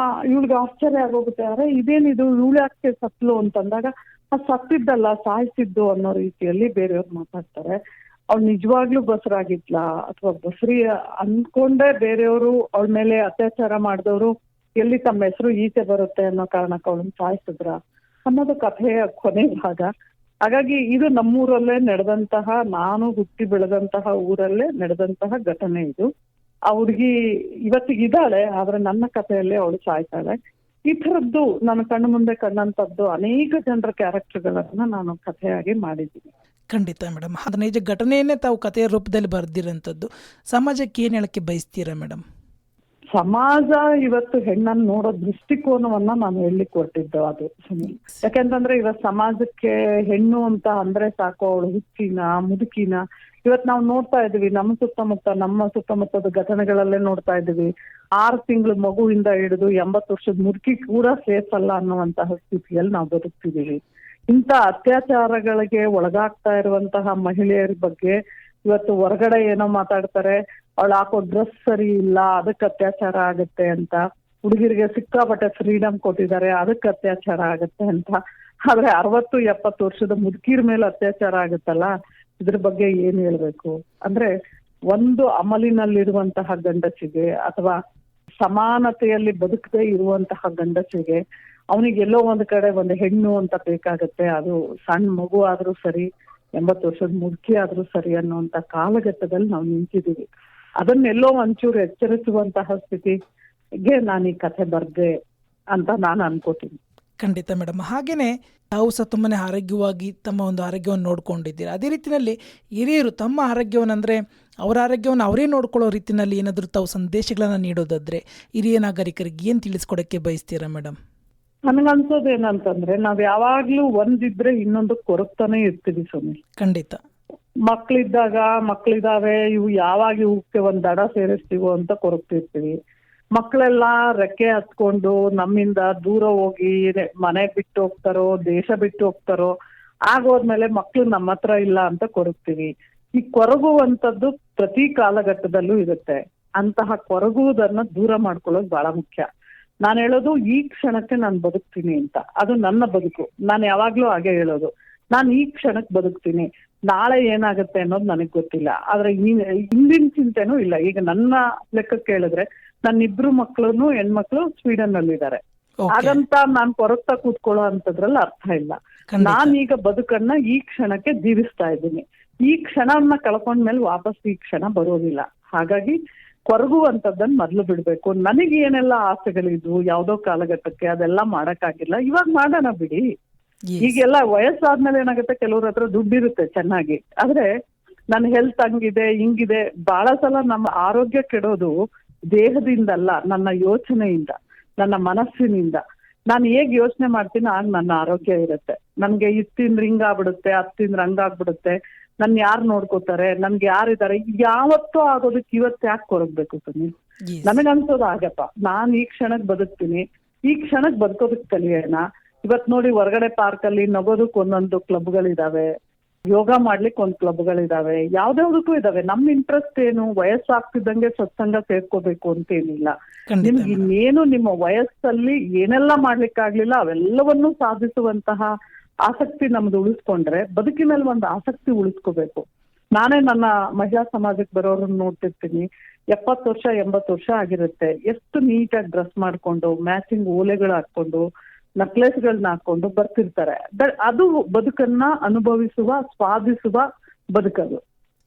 ಇವಳಿಗೆ ಆಶ್ಚರ್ಯ ಆಗೋಗುತ್ತೆ, ಅರೆ ಇದೇನಿದು ಇವಳು ಯಾಕೆ ಸತ್ಲು ಅಂತಂದಾಗ, ಸತ್ತಿದ್ದಲ್ಲ ಸಾಯಿಸಿದ್ದು ಅನ್ನೋ ರೀತಿಯಲ್ಲಿ ಬೇರೆಯವ್ರು ಮಾತಾಡ್ತಾರೆ. ಅವ್ಳು ನಿಜವಾಗ್ಲೂ ಬಸರಾಗಿದ್ಲಾ ಅಥವಾ ಬಸರಿ ಅನ್ಕೊಂಡೇ ಬೇರೆಯವರು ಅವಳ ಮೇಲೆ ಅತ್ಯಾಚಾರ ಮಾಡಿದವರು ಎಲ್ಲಿ ತಮ್ಮ ಹೆಸರು ಈಚೆ ಬರುತ್ತೆ ಅನ್ನೋ ಕಾರಣಕ್ಕೆ ಅವಳನ್ನ ಸಾಯಿಸಿದ್ರ ಅನ್ನೋದು ಕಥೆಯ ಕೊನೆ ಭಾಗ. ಹಾಗಾಗಿ ಇದು ನಮ್ಮೂರಲ್ಲೇ ನಡೆದಂತಹ, ನಾನು ಹುಟ್ಟಿ ಬೆಳೆದಂತಹ ಊರಲ್ಲೇ ನಡೆದಂತಹ ಘಟನೆ ಇದು. ಆ ಹುಡುಗಿ ಇವತ್ತಿಗಿದ್ದಾಳೆ, ಆದ್ರೆ ನನ್ನ ಕಥೆಯಲ್ಲೇ ಅವಳು ಸಾಯ್ತಾಳೆ. ಈ ಥರದ್ದು ನನ್ನ ಕಣ್ಣು ಮುಂದೆ ಕಂಡಂತದ್ದು ಅನೇಕ ಜನರ ಕ್ಯಾರೆಕ್ಟರ್ಗಳನ್ನ ನಾನು ಕಥೆಯಾಗಿ ಮಾಡಿದ್ದೀನಿ. ಖಂಡಿತ ಮೇಡಮ್, ಅದನ್ನ ನಿಜ ಘಟನೆಯನ್ನೇ ತಾವು ಕಥೆಯ ರೂಪದಲ್ಲಿ ಬರೆದಿರೋಂಥದ್ದು. ಸಮಾಜಕ್ಕೆ ಏನು ಹೇಳಕ್ಕೆ ಬಯಸ್ತೀರಾ ಮೇಡಮ್? ಸಮಾಜ ಇವತ್ತು ಹೆಣ್ಣನ್ನು ನೋಡೋ ದೃಷ್ಟಿಕೋನವನ್ನ ನಾನು ಹೇಳಲಿಕ್ಕೆ ಹೊರಟಿದ್ದು ಅದು ಸುನಿಲ್. ಯಾಕೆಂತಂದ್ರೆ ಇವತ್ತು ಸಮಾಜಕ್ಕೆ ಹೆಣ್ಣು ಅಂತ ಅಂದ್ರೆ ಸಾಕು ಅವಳು ಹುಚ್ಚಿನ ಮುದುಕಿನ. ಇವತ್ತು ನಾವು ನೋಡ್ತಾ ಇದೀವಿ ನಮ್ಮ ಸುತ್ತಮುತ್ತದ ಘಟನೆಗಳಲ್ಲೇ ನೋಡ್ತಾ ಇದೀವಿ. 6 ತಿಂಗಳು ಮಗುವಿಂದ ಹಿಡಿದು 80 ವರ್ಷದ ಮುದುಕಿ ಕೂಡ ಸೇಫ್ ಅಲ್ಲ ಅನ್ನುವಂತಹ ಸ್ಥಿತಿಯಲ್ಲಿ ನಾವು ಬದುಕ್ತಿದೀವಿ. ಇಂಥ ಅತ್ಯಾಚಾರಗಳಿಗೆ ಒಳಗಾಗ್ತಾ ಇರುವಂತಹ ಮಹಿಳೆಯರ ಬಗ್ಗೆ ಇವತ್ತು ಹೊರಗಡೆ ಏನೋ ಮಾತಾಡ್ತಾರೆ, ಅವಳು ಹಾಕೋ ಡ್ರೆಸ್ ಸರಿ ಇಲ್ಲ ಅದಕ್ಕೆ ಅತ್ಯಾಚಾರ ಆಗತ್ತೆ ಅಂತ, ಹುಡುಗಿರಿಗೆ ಸಿಕ್ಕಾಪಟ್ಟೆ ಫ್ರೀಡಮ್ ಕೊಟ್ಟಿದ್ದಾರೆ ಅದಕ್ಕೆ ಅತ್ಯಾಚಾರ ಆಗತ್ತೆ ಅಂತ. ಆದ್ರೆ 60-70 ವರ್ಷದ ಮುದುಕಿರ ಮೇಲೆ ಅತ್ಯಾಚಾರ ಆಗುತ್ತಲ್ಲ, ಇದ್ರ ಬಗ್ಗೆ ಏನ್ ಹೇಳ್ಬೇಕು? ಅಂದ್ರೆ ಒಂದು ಅಮಲಿನಲ್ಲಿರುವಂತಹ ಗಂಡಸಿಗೆ ಅಥವಾ ಸಮಾನತೆಯಲ್ಲಿ ಬದುಕದೇ ಇರುವಂತಹ ಗಂಡಸಿಗೆ ಅವನಿಗೆ ಎಲ್ಲೋ ಒಂದ್ ಕಡೆ ಒಂದು ಹೆಣ್ಣು ಅಂತ ಬೇಕಾಗತ್ತೆ. ಅದು ಸಣ್ಣ ಮಗು ಆದ್ರೂ ಸರಿ, 80 ವರ್ಷದ ಮುದುಕಿ ಆದ್ರೂ ಸರಿ ಅನ್ನುವಂತ ಕಾಲಘಟ್ಟದಲ್ಲಿ ನಾವು ನಿಂತಿದೀವಿ. ಅದನ್ನೆಲ್ಲೋ ಒಂಚೂರು ಎಚ್ಚರಿಸುವಂತಹ ಸ್ಥಿತಿಗೆ ನಾನು ಈ ಕಥೆ ಬರ್ದೆ ಅಂತ ನಾನು ಅನ್ಕೋತೀನಿ. ಖಂಡಿತ ಮೇಡಮ್. ಹಾಗೇನೆ ತಾವು ಸಹ ತುಂಬಾ ಆರೋಗ್ಯವಾಗಿ ತಮ್ಮ ಒಂದು ಆರೋಗ್ಯವನ್ನು ನೋಡ್ಕೊಂಡಿದ್ದೀರಾ. ಅದೇ ರೀತಿಯಲ್ಲಿ ಹಿರಿಯರು ತಮ್ಮ ಆರೋಗ್ಯವನ್ನು ಅಂದರೆ ಅವರ ಆರೋಗ್ಯವನ್ನು ಅವರೇ ನೋಡ್ಕೊಳ್ಳೋ ರೀತಿಯಲ್ಲಿ ಏನಾದರೂ ತಾವು ಸಂದೇಶಗಳನ್ನು ನೀಡೋದಾದ್ರೆ ಹಿರಿಯ ನಾಗರಿಕರಿಗೆ ಏನು ತಿಳಿಸ್ಕೊಡಕ್ಕೆ ಬಯಸ್ತೀರಾ ಮೇಡಮ್? ನನಗನ್ಸೋದು ಏನಂತಂದ್ರೆ ನಾವ್ ಯಾವಾಗ್ಲೂ ಒಂದಿದ್ರೆ ಇನ್ನೊಂದು ಕೊರಗ್ತಾನೆ ಇರ್ತೀವಿ ಸುಮ್ಮನೆ. ಖಂಡಿತ. ಮಕ್ಳಿದಾವೆ ಇವು ಯಾವಾಗ ಇವಕ್ಕೆ ಒಂದ್ ದಡ ಸೇರಿಸ್ತೀವೋ ಅಂತ ಕೊರಗ್ತಿರ್ತೀವಿ. ಮಕ್ಕಳೆಲ್ಲ ರೆಕ್ಕೆ ಹತ್ಕೊಂಡು ನಮ್ಮಿಂದ ದೂರ ಹೋಗಿ ಮನೆ ಬಿಟ್ಟು ಹೋಗ್ತಾರೋ, ದೇಶ ಬಿಟ್ಟು ಹೋಗ್ತಾರೋ, ಆಗೋದ್ಮೇಲೆ ಮಕ್ಳು ನಮ್ಮ ಹತ್ರ ಇಲ್ಲ ಅಂತ ಕೊರಗ್ತೀವಿ. ಈ ಕೊರಗುವಂತದ್ದು ಪ್ರತಿ ಕಾಲಘಟ್ಟದಲ್ಲೂ ಇರುತ್ತೆ. ಅಂತಹ ಕೊರಗುವುದನ್ನ ದೂರ ಮಾಡ್ಕೊಳ್ಳೋದು ಬಹಳ ಮುಖ್ಯ. ನಾನು ಹೇಳೋದು ಈ ಕ್ಷಣಕ್ಕೆ ನಾನು ಬದುಕ್ತೀನಿ ಅಂತ, ಅದು ನನ್ನ ಬದುಕು. ನಾನು ಯಾವಾಗ್ಲೂ ಹಾಗೆ ಹೇಳೋದು, ನಾನು ಈ ಕ್ಷಣಕ್ಕೆ ಬದುಕ್ತೀನಿ, ನಾಳೆ ಏನಾಗುತ್ತೆ ಅನ್ನೋದು ನನಗ್ ಗೊತ್ತಿಲ್ಲ. ಆದ್ರೆ ಹಿಂದಿನ ಚಿಂತೆನೂ ಇಲ್ಲ. ಈಗ ನನ್ನ ಲೆಕ್ಕಕ್ಕೆ ಹೇಳಿದ್ರೆ ನನ್ನಿಬ್ರು ಮಕ್ಳು ಹೆಣ್ಮಕ್ಳು ಸ್ವೀಡನ್ ಅಲ್ಲಿ ಇದ್ದಾರೆ. ಹಾಗಂತ ನಾನ್ ಕೊರಗ್ತಾ ಕೂತ್ಕೊಳ್ಳೋ ಅಂತದ್ರಲ್ಲಿ ಅರ್ಥ ಇಲ್ಲ. ನಾನೀಗ ಬದುಕನ್ನ ಈ ಕ್ಷಣಕ್ಕೆ ಜೀವಿಸ್ತಾ ಇದ್ದೀನಿ. ಈ ಕ್ಷಣವನ್ನ ಕಳ್ಕೊಂಡ್ಮೇಲೆ ವಾಪಸ್ ಈ ಕ್ಷಣ ಬರೋದಿಲ್ಲ. ಹಾಗಾಗಿ ಕೊರಗುವಂತದ್ದನ್ನ ಮೊದ್ಲು ಬಿಡ್ಬೇಕು. ನನಗೆ ಏನೆಲ್ಲ ಆಸೆಗಳಿದ್ವು ಯಾವ್ದೋ ಕಾಲಘಟ್ಟಕ್ಕೆ ಅದೆಲ್ಲ ಮಾಡಕ್ಕಾಗಿಲ್ಲ, ಇವಾಗ ಮಾಡೋಣ ಬಿಡಿ. ಈಗೆಲ್ಲ ವಯಸ್ಸಾದ್ಮೇಲೆ ಏನಾಗುತ್ತೆ, ಕೆಲವ್ರ ಹತ್ರ ದುಡ್ಡಿರುತ್ತೆ ಚೆನ್ನಾಗಿ, ಆದ್ರೆ ನನ್ನ ಹೆಲ್ತ್ ಹಂಗಿದೆ ಹಿಂಗಿದೆ. ಬಹಳ ಸಲ ನಮ್ಮ ಆರೋಗ್ಯ ಕೆಡೋದು ದೇಹದಿಂದಲ್ಲ, ನನ್ನ ಯೋಚನೆಯಿಂದ, ನನ್ನ ಮನಸ್ಸಿನಿಂದ. ನಾನು ಹೇಗ್ ಯೋಚನೆ ಮಾಡ್ತೀನಿ ಆಗ ನನ್ನ ಆರೋಗ್ಯ ಇರುತ್ತೆ. ನನ್ಗೆ ತಿಂದ್ರೆ ಹಿಂಗಾಗ್ಬಿಡುತ್ತೆ, ತಿಂದ್ರೆ ಹಂಗಾಗ್ಬಿಡುತ್ತೆ, ನನ್ ಯಾರು ನೋಡ್ಕೋತಾರೆ, ನನ್ಗೆ ಯಾರಿದ್ದಾರೆ, ಯಾವತ್ತೂ ಆಗೋದಕ್ಕೆ ಇವತ್ತು ಯಾಕೆ ಕೊರಗ್ಬೇಕು ಸುನಿ? ನನಗನ್ಸೋದು ಆಗಪ್ಪ, ನಾನ್ ಈ ಕ್ಷಣಕ್ ಬದುಕ್ತೀನಿ, ಈ ಕ್ಷಣಕ್ ಬದುಕೋದಕ್ ಕಲಿಯೋಣ. ಇವತ್ ನೋಡಿ ಹೊರಗಡೆ ಪಾರ್ಕ್ ಅಲ್ಲಿ ನಗೋದಕ್ ಒಂದೊಂದು ಕ್ಲಬ್ಗಳಿದಾವೆ, ಯೋಗ ಮಾಡ್ಲಿಕ್ಕೆ ಒಂದ್ ಕ್ಲಬ್ಗಳಿದಾವೆ, ಯಾವ್ದಾವ್ದಕ್ಕೂ ಇದಾವೆ. ನಮ್ ಇಂಟ್ರೆಸ್ಟ್ ಏನು, ವಯಸ್ಸಾಗ್ತಿದ್ದಂಗೆ ಸತ್ಸಂಗ ಸೇರ್ಕೋಬೇಕು ಅಂತ ಏನಿಲ್ಲ. ನಿಮ್ಗೆ ಇನ್ನೇನು ನಿಮ್ಮ ವಯಸ್ಸಲ್ಲಿ ಏನೆಲ್ಲ ಮಾಡ್ಲಿಕ್ಕಾಗ್ಲಿಲ್ಲ ಅವೆಲ್ಲವನ್ನೂ ಸಾಧಿಸುವಂತಹ ಆಸಕ್ತಿ ನಮ್ದು ಉಳಿಸ್ಕೊಂಡ್ರೆ ಬದುಕಿನಲ್ಲಿ ಒಂದು ಆಸಕ್ತಿ ಉಳಿಸ್ಕೋಬೇಕು. ನಾನೇ ನನ್ನ ಮಹಿಳಾ ಸಮಾಜಕ್ಕೆ ಬರೋರನ್ನ ನೋಡ್ತಿರ್ತೀನಿ, 70 ವರ್ಷ 80 ವರ್ಷ ಆಗಿರುತ್ತೆ, ಎಷ್ಟು ನೀಟಾಗಿ ಡ್ರೆಸ್ ಮಾಡ್ಕೊಂಡು ಮ್ಯಾಚಿಂಗ್ ಓಲೆಗಳು ಹಾಕೊಂಡು ನಕ್ಲೆಸ್ಗಳನ್ನ ಹಾಕೊಂಡು ಬರ್ತಿರ್ತಾರೆ. ಅದು ಬದುಕನ್ನ ಅನುಭವಿಸುವ ಸ್ವಾದಿಸುವ ಬದುಕದು.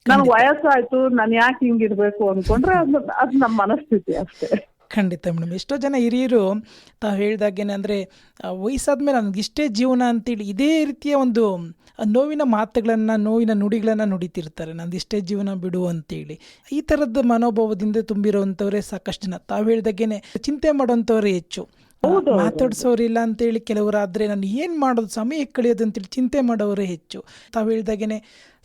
ನನ್ ವಯಸ್ಸಾಯ್ತು ನಾನು ಯಾಕೆ ಹಿಂಗಿರ್ಬೇಕು ಅನ್ಕೊಂಡ್ರೆ ಅದು ನಮ್ಮ ಮನಸ್ಥಿತಿ ಅಷ್ಟೇ. ಖಂಡಿತ ಮೇಡಮ್. ಎಷ್ಟೋ ಜನ ಹಿರಿಯರು ತಾವು ಹೇಳಿದಾಗೇನೆ ಅಂದರೆ ವಯಸ್ಸಾದ್ಮೇಲೆ ನನಗಿಷ್ಟೇ ಜೀವನ ಅಂತೇಳಿ ಇದೇ ರೀತಿಯ ಒಂದು ನೋವಿನ ಮಾತುಗಳನ್ನು, ನೋವಿನ ನುಡಿಗಳನ್ನು ನುಡಿತಿರ್ತಾರೆ, ನಂದಿಷ್ಟೇ ಜೀವನ ಬಿಡು ಅಂತೇಳಿ. ಈ ಥರದ ಮನೋಭಾವದಿಂದ ತುಂಬಿರುವಂಥವ್ರೆ ಸಾಕಷ್ಟು ಜನ. ತಾವು ಹೇಳಿದಾಗೇನೆ ಚಿಂತೆ ಮಾಡೋಂಥವ್ರೆ ಹೆಚ್ಚು, ಮಾತಾಡ್ಸೋರಿಲ್ಲ ಅಂತೇಳಿ ಕೆಲವರಾದರೆ ನಾನು ಏನು ಮಾಡೋದು, ಸಮಯ ಕಳೆಯೋದು ಅಂತೇಳಿ ಚಿಂತೆ ಮಾಡೋರೇ ಹೆಚ್ಚು. ತಾವು ಹೇಳಿದಾಗೇನೆ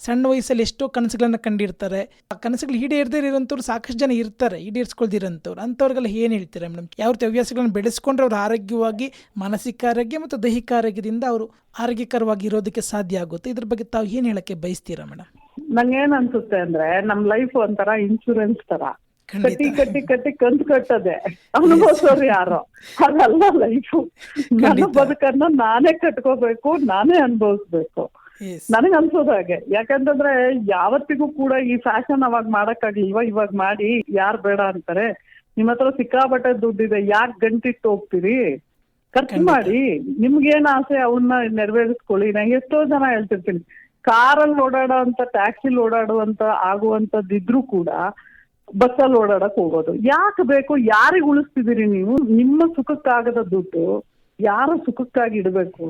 ಸಣ್ಣ ವಯಸ್ಸಲ್ಲಿ ಎಷ್ಟೋ ಕನಸುಗಳನ್ನ ಕಂಡಿರ್ತಾರೆ, ಆ ಕನಸುಗಳು ಈಡೇರದೇ ಇರೋಂಥವ್ರು ಸಾಕಷ್ಟು ಜನ ಇರ್ತಾರೆ, ಈಡೇರಿಸ್ಕೊಳ್ದಿರೋಂಥವ್ರು. ಅಂಥವ್ರಿಗೆಲ್ಲ ಏನು ಹೇಳ್ತೀರಾ ಮೇಡಮ್? ಯಾವ ರೀತಿ ಹವ್ಯಾಸಗಳನ್ನು ಬೆಳೆಸ್ಕೊಂಡ್ರೆ ಅವ್ರು ಆರೋಗ್ಯವಾಗಿ, ಮಾನಸಿಕ ಆರೋಗ್ಯ ಮತ್ತು ದೈಹಿಕ ಆರೋಗ್ಯದಿಂದ ಅವರು ಆರೋಗ್ಯಕರವಾಗಿ ಇರೋದಕ್ಕೆ ಸಾಧ್ಯ ಆಗುತ್ತೆ? ಇದ್ರ ಬಗ್ಗೆ ತಾವು ಏನು ಹೇಳಕ್ಕೆ ಬಯಸ್ತೀರಾ ಮೇಡಮ್? ನಂಗೇನ್ ಅನ್ಸುತ್ತೆ ಅಂದ್ರೆ ನಮ್ ಲೈಫ್ ಒಂಥರ ಇನ್ಶೂರೆನ್ಸ್ ತರ, ಕಟ್ಟಿ ಕಟ್ಟಿ ಕಟ್ಟಿ ಕಂತು ಕಟ್ಟದೆ ಅನುಭವಿಸೋರು ಯಾರೋ, ಅದಲ್ಲ ಲೈಫು. ನನ್ನ ಬದುಕನ್ನ ನಾನೇ ಕಟ್ಕೋಬೇಕು, ನಾನೇ ಅನುಭವಿಸ್ಬೇಕು. ನನಗ್ ಅನ್ಸೋದು ಹಾಗೆ. ಯಾಕಂತಂದ್ರೆ ಯಾವತ್ತಿಗೂ ಕೂಡ ಈ ಫ್ಯಾಷನ್ ಅವಾಗ ಮಾಡಕ್ಕಾಗ್ಲಿಲ್ವಾ, ಇವಾಗ ಮಾಡಿ ಯಾರ್ ಬೇಡ ಅಂತಾರೆ? ನಿಮ್ ಹತ್ರ ಸಿಕ್ಕಾಪಟ್ಟೆ ದುಡ್ಡಿದೆ, ಯಾಕೆ ಗಂಟಿಟ್ಟು ಹೋಗ್ತೀರಿ? ಖರ್ಚು ಮಾಡಿ, ನಿಮ್ಗೇನ್ ಆಸೆ ಅವನ್ನ ನೆರವೇರಿಸ್ಕೊಳ್ಳಿ. ನಾನು ಎಷ್ಟೋ ಜನ ಹೇಳ್ತಿರ್ತೀನಿ, ಕಾರಲ್ಲಿ ಓಡಾಡೋ ಅಂತ, ಟ್ಯಾಕ್ಸಿಲಿ ಓಡಾಡುವಂತ ಆಗುವಂತದ್ದಿದ್ರು ಕೂಡ ಬಸ್ಸಲ್ಲಿ ಓಡಾಡಕ್ ಹೋಗೋದು ಯಾಕೆ ಬೇಕು? ಯಾರಿಗ್ ಉಳಿಸ್ತಿದ್ದೀರಿ ನೀವು? ನಿಮ್ಮ ಸುಖಕ್ಕಾಗದ ದುಡ್ಡು ಯಾರ ಸುಖಕ್ಕಾಗಿ ಇಡಬೇಕು?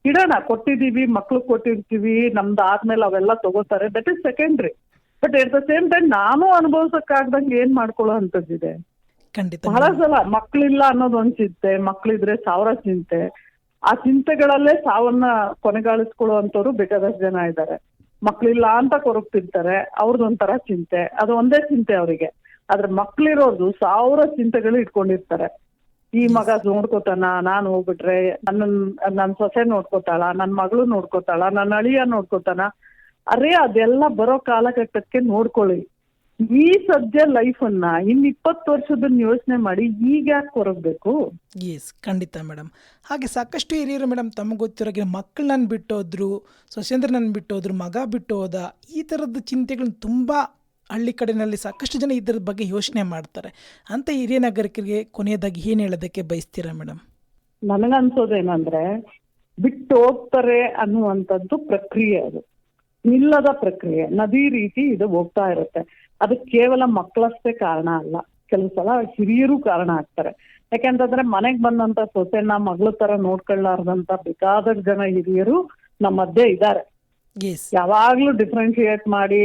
ಇಡೋಣ, ಕೊಟ್ಟಿದೀವಿ, ಮಕ್ಳು ಕೊಟ್ಟಿರ್ತೀವಿ, ನಮ್ದು ಆದ್ಮೇಲೆ ಅವೆಲ್ಲ ತಗೋತಾರೆ, that is secondary. But at the same time ನಾನು ಅನುಭವಿಸಕ್ಕಾಗ್ದಂಗೆ ಏನ್ ಮಾಡ್ಕೊಳ್ಳೋ ಅಂತದ್ದಿದೆ. ಖಂಡಿತ ಬಹಳ ಸಲ ಮಕ್ಳಿಲ್ಲ ಅನ್ನೋದೊಂದ್ ಚಿಂತೆ, ಮಕ್ಳಿದ್ರೆ 1000 ಚಿಂತೆ. ಆ ಚಿಂತೆಗಳಲ್ಲೇ ಸಾವನ್ನ ಕೊನೆಗಾಣಿಸ್ಕೊಳ್ಳುವಂತವ್ರು ಬೇಕಾದಷ್ಟು ಜನ ಇದ್ದಾರೆ. ಮಕ್ಳಿಲ್ಲ ಅಂತ ಕೊರಗ್ತಿರ್ತಾರೆ, ಅವ್ರದ್ದೊಂಥರ ಚಿಂತೆ, ಅದು ಒಂದೇ ಚಿಂತೆ ಅವರಿಗೆ. ಆದ್ರೆ ಮಕ್ಳಿರೋದು 1000 ಚಿಂತೆಗಳು ಇಟ್ಕೊಂಡಿರ್ತಾರೆ. ಈ ಮಗ ನೋಡ್ಕೋತಾನ, ನಾನ್ ಹೋಗ್ಬಿಟ್ರೆ ನನ್ ಸೊಸೆ ನೋಡ್ಕೋತಾಳ, ನನ್ ಮಗಳು ನೋಡ್ಕೋತಾಳ, ನನ್ನ ಅಳಿಯ ನೋಡ್ಕೋತಾನ. ಅರೇ ಅದೆಲ್ಲ ಬರೋ ಕಾಲಘಟ್ಟಕ್ಕೆ ನೋಡ್ಕೊಳ್ಳಿ. ಈ ಸದ್ಯ ಲೈಫ್ ಅನ್ನ 20 ವರ್ಷದನ್ನ ಯೋಚನೆ ಮಾಡಿ ಈಗ ಯಾಕೆ ಕೊರಗ್ಬೇಕು? ಎಸ್, ಖಂಡಿತ ಮೇಡಮ್. ಹಾಗೆ ಸಾಕಷ್ಟು ಹಿರಿಯರು ಮೇಡಮ್ ತಮಗೆ ಗೊತ್ತಿರೋಗೆ ಮಕ್ಕಳು ನನ್ನ ಬಿಟ್ಟೋದ್ರು, ಸೊಸೆಂದ್ರ ನನ್ನ ಬಿಟ್ಟೋದ್ರು, ಮಗ ಬಿಟ್ಟು ಹೋದ, ಈ ಥರದ ಚಿಂತೆಗಳನ್ನ ತುಂಬ ಹಳ್ಳಿ ಕಡೆಯಲ್ಲಿ ಸಾಕಷ್ಟು ಜನ ಇದರ ಬಗ್ಗೆ ಯೋಚನೆ ಮಾಡ್ತಾರೆ. ಅಂತ ಹಿರಿಯ ನಾಗರಿಕರಿಗೆ ಕೊನೆಯದಾಗಿ ಏನು ಹೇಳೋದಕ್ಕೆ ಬಯಸ್ತೀರಾ ಮೇಡಮ್? ನನಗನ್ಸೋದೇನಂದ್ರೆ, ಬಿಟ್ಟು ಹೋಗ್ತಾರೆ ಅನ್ನುವಂಥದ್ದು ಪ್ರಕ್ರಿಯೆ, ಅದು ನಿಲ್ಲದ ಪ್ರಕ್ರಿಯೆ, ನದಿ ರೀತಿ ಇದು ಹೋಗ್ತಾ ಇರುತ್ತೆ. ಅದಕ್ಕೆ ಕೇವಲ ಮಕ್ಕಳಷ್ಟೇ ಕಾರಣ ಅಲ್ಲ, ಕೆಲವು ಸಲ ಹಿರಿಯರು ಕಾರಣ ಆಗ್ತಾರೆ. ಯಾಕೆಂತಂದ್ರೆ ಮನೆಗ್ ಬಂದಂತ ಸೊಸೆನ ಮಗಳ ತರ ನೋಡ್ಕೊಳ್ಳಾರ್ದಂತ ಬೇಕಾದಷ್ಟು ಜನ ಹಿರಿಯರು ನಮ್ಮ ಮಧ್ಯೆ ಇದ್ದಾರೆ. ಯಾವಾಗ್ಲೂ ಡಿಫ್ರೆನ್ಶಿಯೇಟ್ ಮಾಡಿ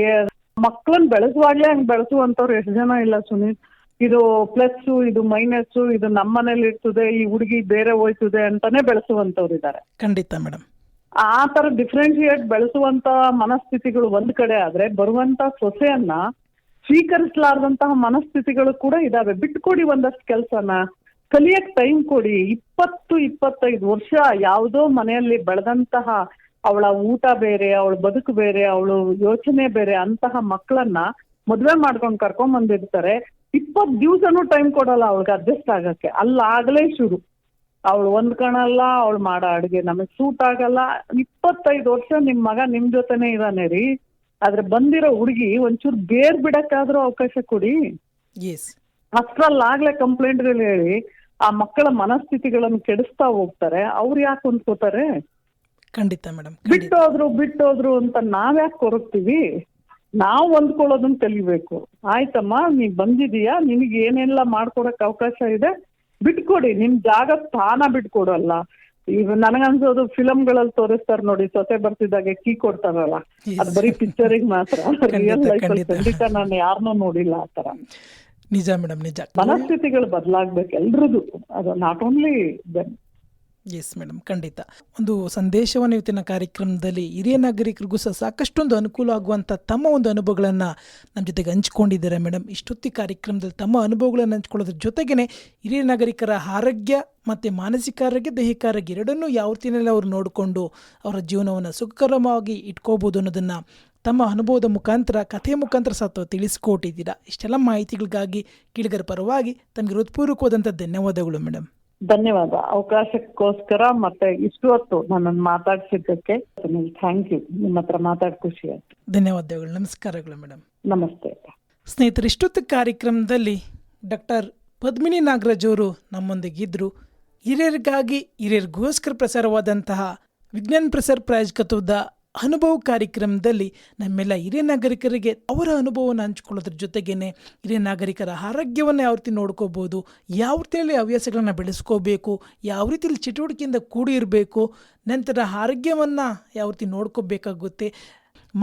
ಮಕ್ಕಳನ್ನ ಬೆಳೆಸುವಾಗ್ಲೇ ಹಂಗ್ ಬೆಳೆಸುವಂತವ್ರು ಎಷ್ಟು ಜನ ಇಲ್ಲ ಸುನೀಲ್. ಇದು ಪ್ಲಸ್, ಇದು ಮೈನಸ್, ಇದು ನಮ್ಮ ಮನೇಲಿ ಇರ್ತದೆ, ಈ ಹುಡುಗಿ ಬೇರೆ ಹೋಯ್ತದೆ ಅಂತಾನೆ ಬೆಳೆಸುವಂತವ್ರು ಇದ್ದಾರೆ. ಖಂಡಿತ ಮೇಡಮ್. ಆ ತರ ಡಿಫ್ರೆನ್ಶಿಯೇಟ್ ಬೆಳೆಸುವಂತ ಮನಸ್ಥಿತಿಗಳು ಒಂದ್ ಕಡೆ ಆದ್ರೆ, ಬರುವಂತ ಸೊಸೆಯನ್ನ ಸ್ವೀಕರಿಸಲಾರ್ದಂತಹ ಮನಸ್ಥಿತಿಗಳು ಕೂಡ ಇದಾವೆ. ಬಿಟ್ಕೊಡಿ ಒಂದಷ್ಟು ಕೆಲ್ಸನ, ಕಲಿಯಕ್ ಟೈಮ್ ಕೊಡಿ. 20-25 ವರ್ಷ ಯಾವುದೋ ಮನೆಯಲ್ಲಿ ಬೆಳೆದಂತಹ ಅವಳ ಊಟ ಬೇರೆ, ಅವಳ ಬದುಕು ಬೇರೆ, ಅವಳು ಯೋಚನೆ ಬೇರೆ ಅಂತಹ ಮಕ್ಕಳನ್ನ ಮದ್ವೆ ಮಾಡ್ಕೊಂಡು ಕರ್ಕೊಂಡ್ ಬಂದಿರ್ತಾರೆ. 20 ದಿವ್ಸನೂ ಟೈಮ್ ಕೊಡಲ್ಲ ಅವಳಿಗೆ ಅಡ್ಜಸ್ಟ್ ಆಗಕ್ಕೆ. ಅಲ್ಲಾಗಲೇ ಶುರು, ಅವಳು ಹೊಂದ್ಕೊಳಲ್ಲ, ಅವಳು ಮಾಡೋ ಅಡುಗೆ ನಮಗ್ ಸೂಟ್ ಆಗಲ್ಲ. 25 ವರ್ಷ ನಿಮ್ ಮಗ ನಿಮ್ ಜೊತೆನೆ ಇದಾನೆ ರೀ. ಆದ್ರೆ ಬಂದಿರೋ ಹುಡುಗಿ ಒಂಚೂರು ಬೇರ್ ಬಿಡಕ್ಕಾದ್ರೂ ಅವಕಾಶ ಕೊಡಿ. ಅಷ್ಟ್ರಲ್ಲಾಗ್ಲೇ ಕಂಪ್ಲೇಂಟ್ಗಳು ಹೇಳಿ ಆ ಮಕ್ಕಳ ಮನಸ್ಥಿತಿಗಳನ್ನು ಕೆಡಿಸ್ತಾ ಹೋಗ್ತಾರೆ. ಅವ್ರು ಯಾಕೆ ಹೊಂದ್ಕೋತಾರೆ? ಖಂಡಿತ ಮೇಡಮ್. ಬಿಟ್ಟೋದ್ರು ಅಂತ ನಾವ್ಯಾಕೆ ಕೊರಗ್ತೀವಿ? ನಾವು ಹೊಂದ್ಕೊಳ್ಳೋದನ್ನ ಕಲಿಬೇಕು. ಆಯ್ತಮ್ಮ, ನೀ ಬಂದಿದೀಯಾ, ನಿನಗೆ ಏನೆಲ್ಲ ಮಾಡ್ಕೊಡಕ್ ಅವಕಾಶ ಇದೆ, ಬಿಟ್ಕೊಡಿ. ನಿಮ್ ಜಾಗ ಸ್ಥಾನ ಬಿಟ್ಕೊಡಲ್ಲ. ಈಗ ನನಗನ್ಸೋದು ಫಿಲಮ್ಗಳಲ್ಲಿ ತೋರಿಸ್ತಾರೆ ನೋಡಿ, ಸೊಸೆ ಬರ್ತಿದ್ದಾಗೆ ಕೀ ಕೊಡ್ತಾರಲ್ಲ, ಅದ್ ಬರೀ ಪಿಕ್ಚರಿಗೆ ಮಾತ್ರ. ರಿಯಲ್ ಲೈಫ್ ಅಲ್ಲಿ ಖಂಡಿತ ನಾನು ಯಾರನ್ನೂ ನೋಡಿಲ್ಲ ಆ ತರ. ನಿಜ ಮೇಡಮ್, ನಿಜ. ಮನಸ್ಥಿತಿಗಳು ಬದಲಾಗ್ಬೇಕು ಎಲ್ರದ್ದು, ಅದು not only them. Yes madam, ಖಂಡಿತ. ಒಂದು ಸಂದೇಶವನ್ನು ಇವತ್ತಿನ ಕಾರ್ಯಕ್ರಮದಲ್ಲಿ ಹಿರಿಯ ನಾಗರಿಕರಿಗೂ ಸಹ ಸಾಕಷ್ಟೊಂದು ಅನುಕೂಲ ಆಗುವಂಥ ತಮ್ಮ ಒಂದು ಅನುಭವಗಳನ್ನು ನಮ್ಮ ಜೊತೆಗೆ ಹಂಚ್ಕೊಂಡಿದ್ದಾರೆ ಮೇಡಮ್. ಇಷ್ಟೊತ್ತಿ ಕಾರ್ಯಕ್ರಮದಲ್ಲಿ ತಮ್ಮ ಅನುಭವಗಳನ್ನು ಹಂಚ್ಕೊಳ್ಳೋದ್ರ ಜೊತೆಗೇ ಹಿರಿಯ ನಾಗರಿಕರ ಆರೋಗ್ಯ ಮತ್ತು ಮಾನಸಿಕ ಆರೋಗ್ಯ, ದೈಹಿಕ ಆರೋಗ್ಯ ಎರಡನ್ನೂ ಯಾವ ರೀತಿಯಲ್ಲಿ ಅವರು ನೋಡಿಕೊಂಡು ಅವರ ಜೀವನವನ್ನು ಸುಖಕರವಾಗಿ ಇಟ್ಕೋಬೋದು ಅನ್ನೋದನ್ನು ತಮ್ಮ ಅನುಭವದ ಮುಖಾಂತರ, ಕಥೆಯ ಮುಖಾಂತರ ಸಹ ತಿಳಿಸ್ಕೊಟ್ಟಿದ್ದೀರಾ. ಇಷ್ಟೆಲ್ಲ ಮಾಹಿತಿಗಳಿಗಾಗಿ ಕೇಳಿಗರ ಪರವಾಗಿ ತಮಗೆ ಹೃತ್ಪೂರ್ವಕವಾದಂಥ ಧನ್ಯವಾದಗಳು ಮೇಡಮ್. ಧನ್ಯವಾದ ಅವಕಾಶಕ್ಕೋಸ್ಕರ, ಮತ್ತೆ ಇಷ್ಟು ಹೊತ್ತು ನನ್ನನ್ನು ಮಾತಾಡ್ಸಿದ್ದಕ್ಕೆ ಥ್ಯಾಂಕ್ ಯು. ನಿಮ್ಮ ಹತ್ರ ಮಾತಾಡಿ ಖುಷಿ ಆಯ್ತು. ಧನ್ಯವಾದಗಳು. ನಮಸ್ಕಾರಗಳು ಮೇಡಮ್. ನಮಸ್ತೆ ಸ್ನೇಹಿತರೆ. ಇಷ್ಟೊತ್ತು ಕಾರ್ಯಕ್ರಮದಲ್ಲಿ ಡಾಕ್ಟರ್ ಪದ್ಮಿನಿ ನಾಗರಾಜ್ ಅವರು ನಮ್ಮೊಂದಿಗಿದ್ದರು. ಹಿರಿಯರಿಗಾಗಿ ಹಿರಿಯರಿಗೋಸ್ಕರ ಪ್ರಸಾರವಾದಂತಹ ವಿಜ್ಞಾನ ಪ್ರಸಾರ ಪ್ರಾಯೋಜಕತ್ವದ ಅನುಭವ ಕಾರ್ಯಕ್ರಮದಲ್ಲಿ ನಮ್ಮೆಲ್ಲ ಹಿರಿಯ ನಾಗರಿಕರಿಗೆ ಅವರ ಅನುಭವವನ್ನು ಹಂಚ್ಕೊಳ್ಳೋದ್ರ ಜೊತೆಗೇ ಹಿರಿಯ ನಾಗರಿಕರ ಆರೋಗ್ಯವನ್ನು ಯಾವ ರೀತಿ ನೋಡ್ಕೋಬೋದು, ಯಾವ ರೀತಿಯಲ್ಲಿ ಹವ್ಯಾಸಗಳನ್ನು ಬೆಳೆಸ್ಕೋಬೇಕು, ಯಾವ ರೀತಿಯಲ್ಲಿ ಚಟುವಟಿಕೆಯಿಂದ ಕೂಡಿರಬೇಕು, ನಂತರ ಆರೋಗ್ಯವನ್ನು ಯಾವ ರೀತಿ ನೋಡ್ಕೋಬೇಕಾಗುತ್ತೆ,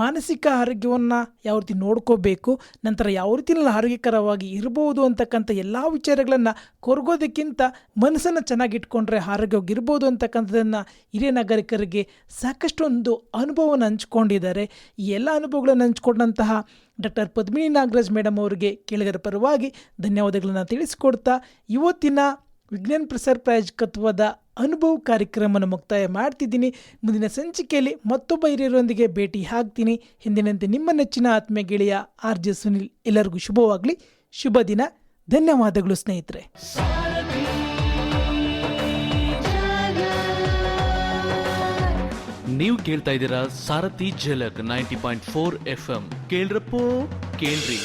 ಮಾನಸಿಕ ಆರೋಗ್ಯವನ್ನು ಯಾವ ರೀತಿ ನೋಡ್ಕೋಬೇಕು, ನಂತರ ಯಾವ ರೀತಿಯಲ್ಲಿ ಆರೋಗ್ಯಕರವಾಗಿ ಇರ್ಬೋದು ಅಂತಕ್ಕಂಥ ಎಲ್ಲ ವಿಚಾರಗಳನ್ನು ಕೊರಗೋದಕ್ಕಿಂತ ಮನಸ್ಸನ್ನು ಚೆನ್ನಾಗಿಟ್ಕೊಂಡ್ರೆ ಆರೋಗ್ಯವಾಗಿರ್ಬೋದು ಅಂತಕ್ಕಂಥದ್ದನ್ನು ಹಿರಿಯ ನಾಗರಿಕರಿಗೆ ಸಾಕಷ್ಟು ಒಂದು ಅನುಭವವನ್ನು ಹಂಚ್ಕೊಂಡಿದ್ದಾರೆ. ಈ ಎಲ್ಲ ಅನುಭವಗಳನ್ನು ಹಂಚ್ಕೊಂಡಂತಹ ಡಾಕ್ಟರ್ ಪದ್ಮಿನಿ ನಾಗರಾಜ್ ಮೇಡಮ್ ಅವರಿಗೆ ಕೇಳಿಗರ ಪರವಾಗಿ ಧನ್ಯವಾದಗಳನ್ನು ತಿಳಿಸ್ಕೊಡ್ತಾ ಇವತ್ತಿನ ವಿಜ್ಞಾನ ಪ್ರಸಾರ ಪ್ರಾಯೋಜಕತ್ವದ ಅನುಭವ ಕಾರ್ಯಕ್ರಮವನ್ನು ಮುಕ್ತಾಯ ಮಾಡ್ತಿದ್ದೀನಿ. ಮುಂದಿನ ಸಂಚಿಕೆಯಲ್ಲಿ ಮತ್ತೊಬ್ಬ ಹಿರಿಯರೊಂದಿಗೆ ಭೇಟಿ ಆಗ್ತೀನಿ. ಹಿಂದಿನಂತೆ ನಿಮ್ಮ ನೆಚ್ಚಿನ ಆತ್ಮೀಯ ಗೆಳೆಯ RJ ಸುನಿಲ್. ಎಲ್ಲರಿಗೂ ಶುಭವಾಗಲಿ. ಶುಭ ದಿನ. ಧನ್ಯವಾದಗಳು ಸ್ನೇಹಿತರೆ. ನೀವು ಕೇಳ್ತಾ ಇದ್ದೀರಾ ಸಾರಥಿ ಝಲಕ್ 90.4 FM. ಕೇಳ್ರಪ್ಪೋ ಕೇಳ್ರಿ.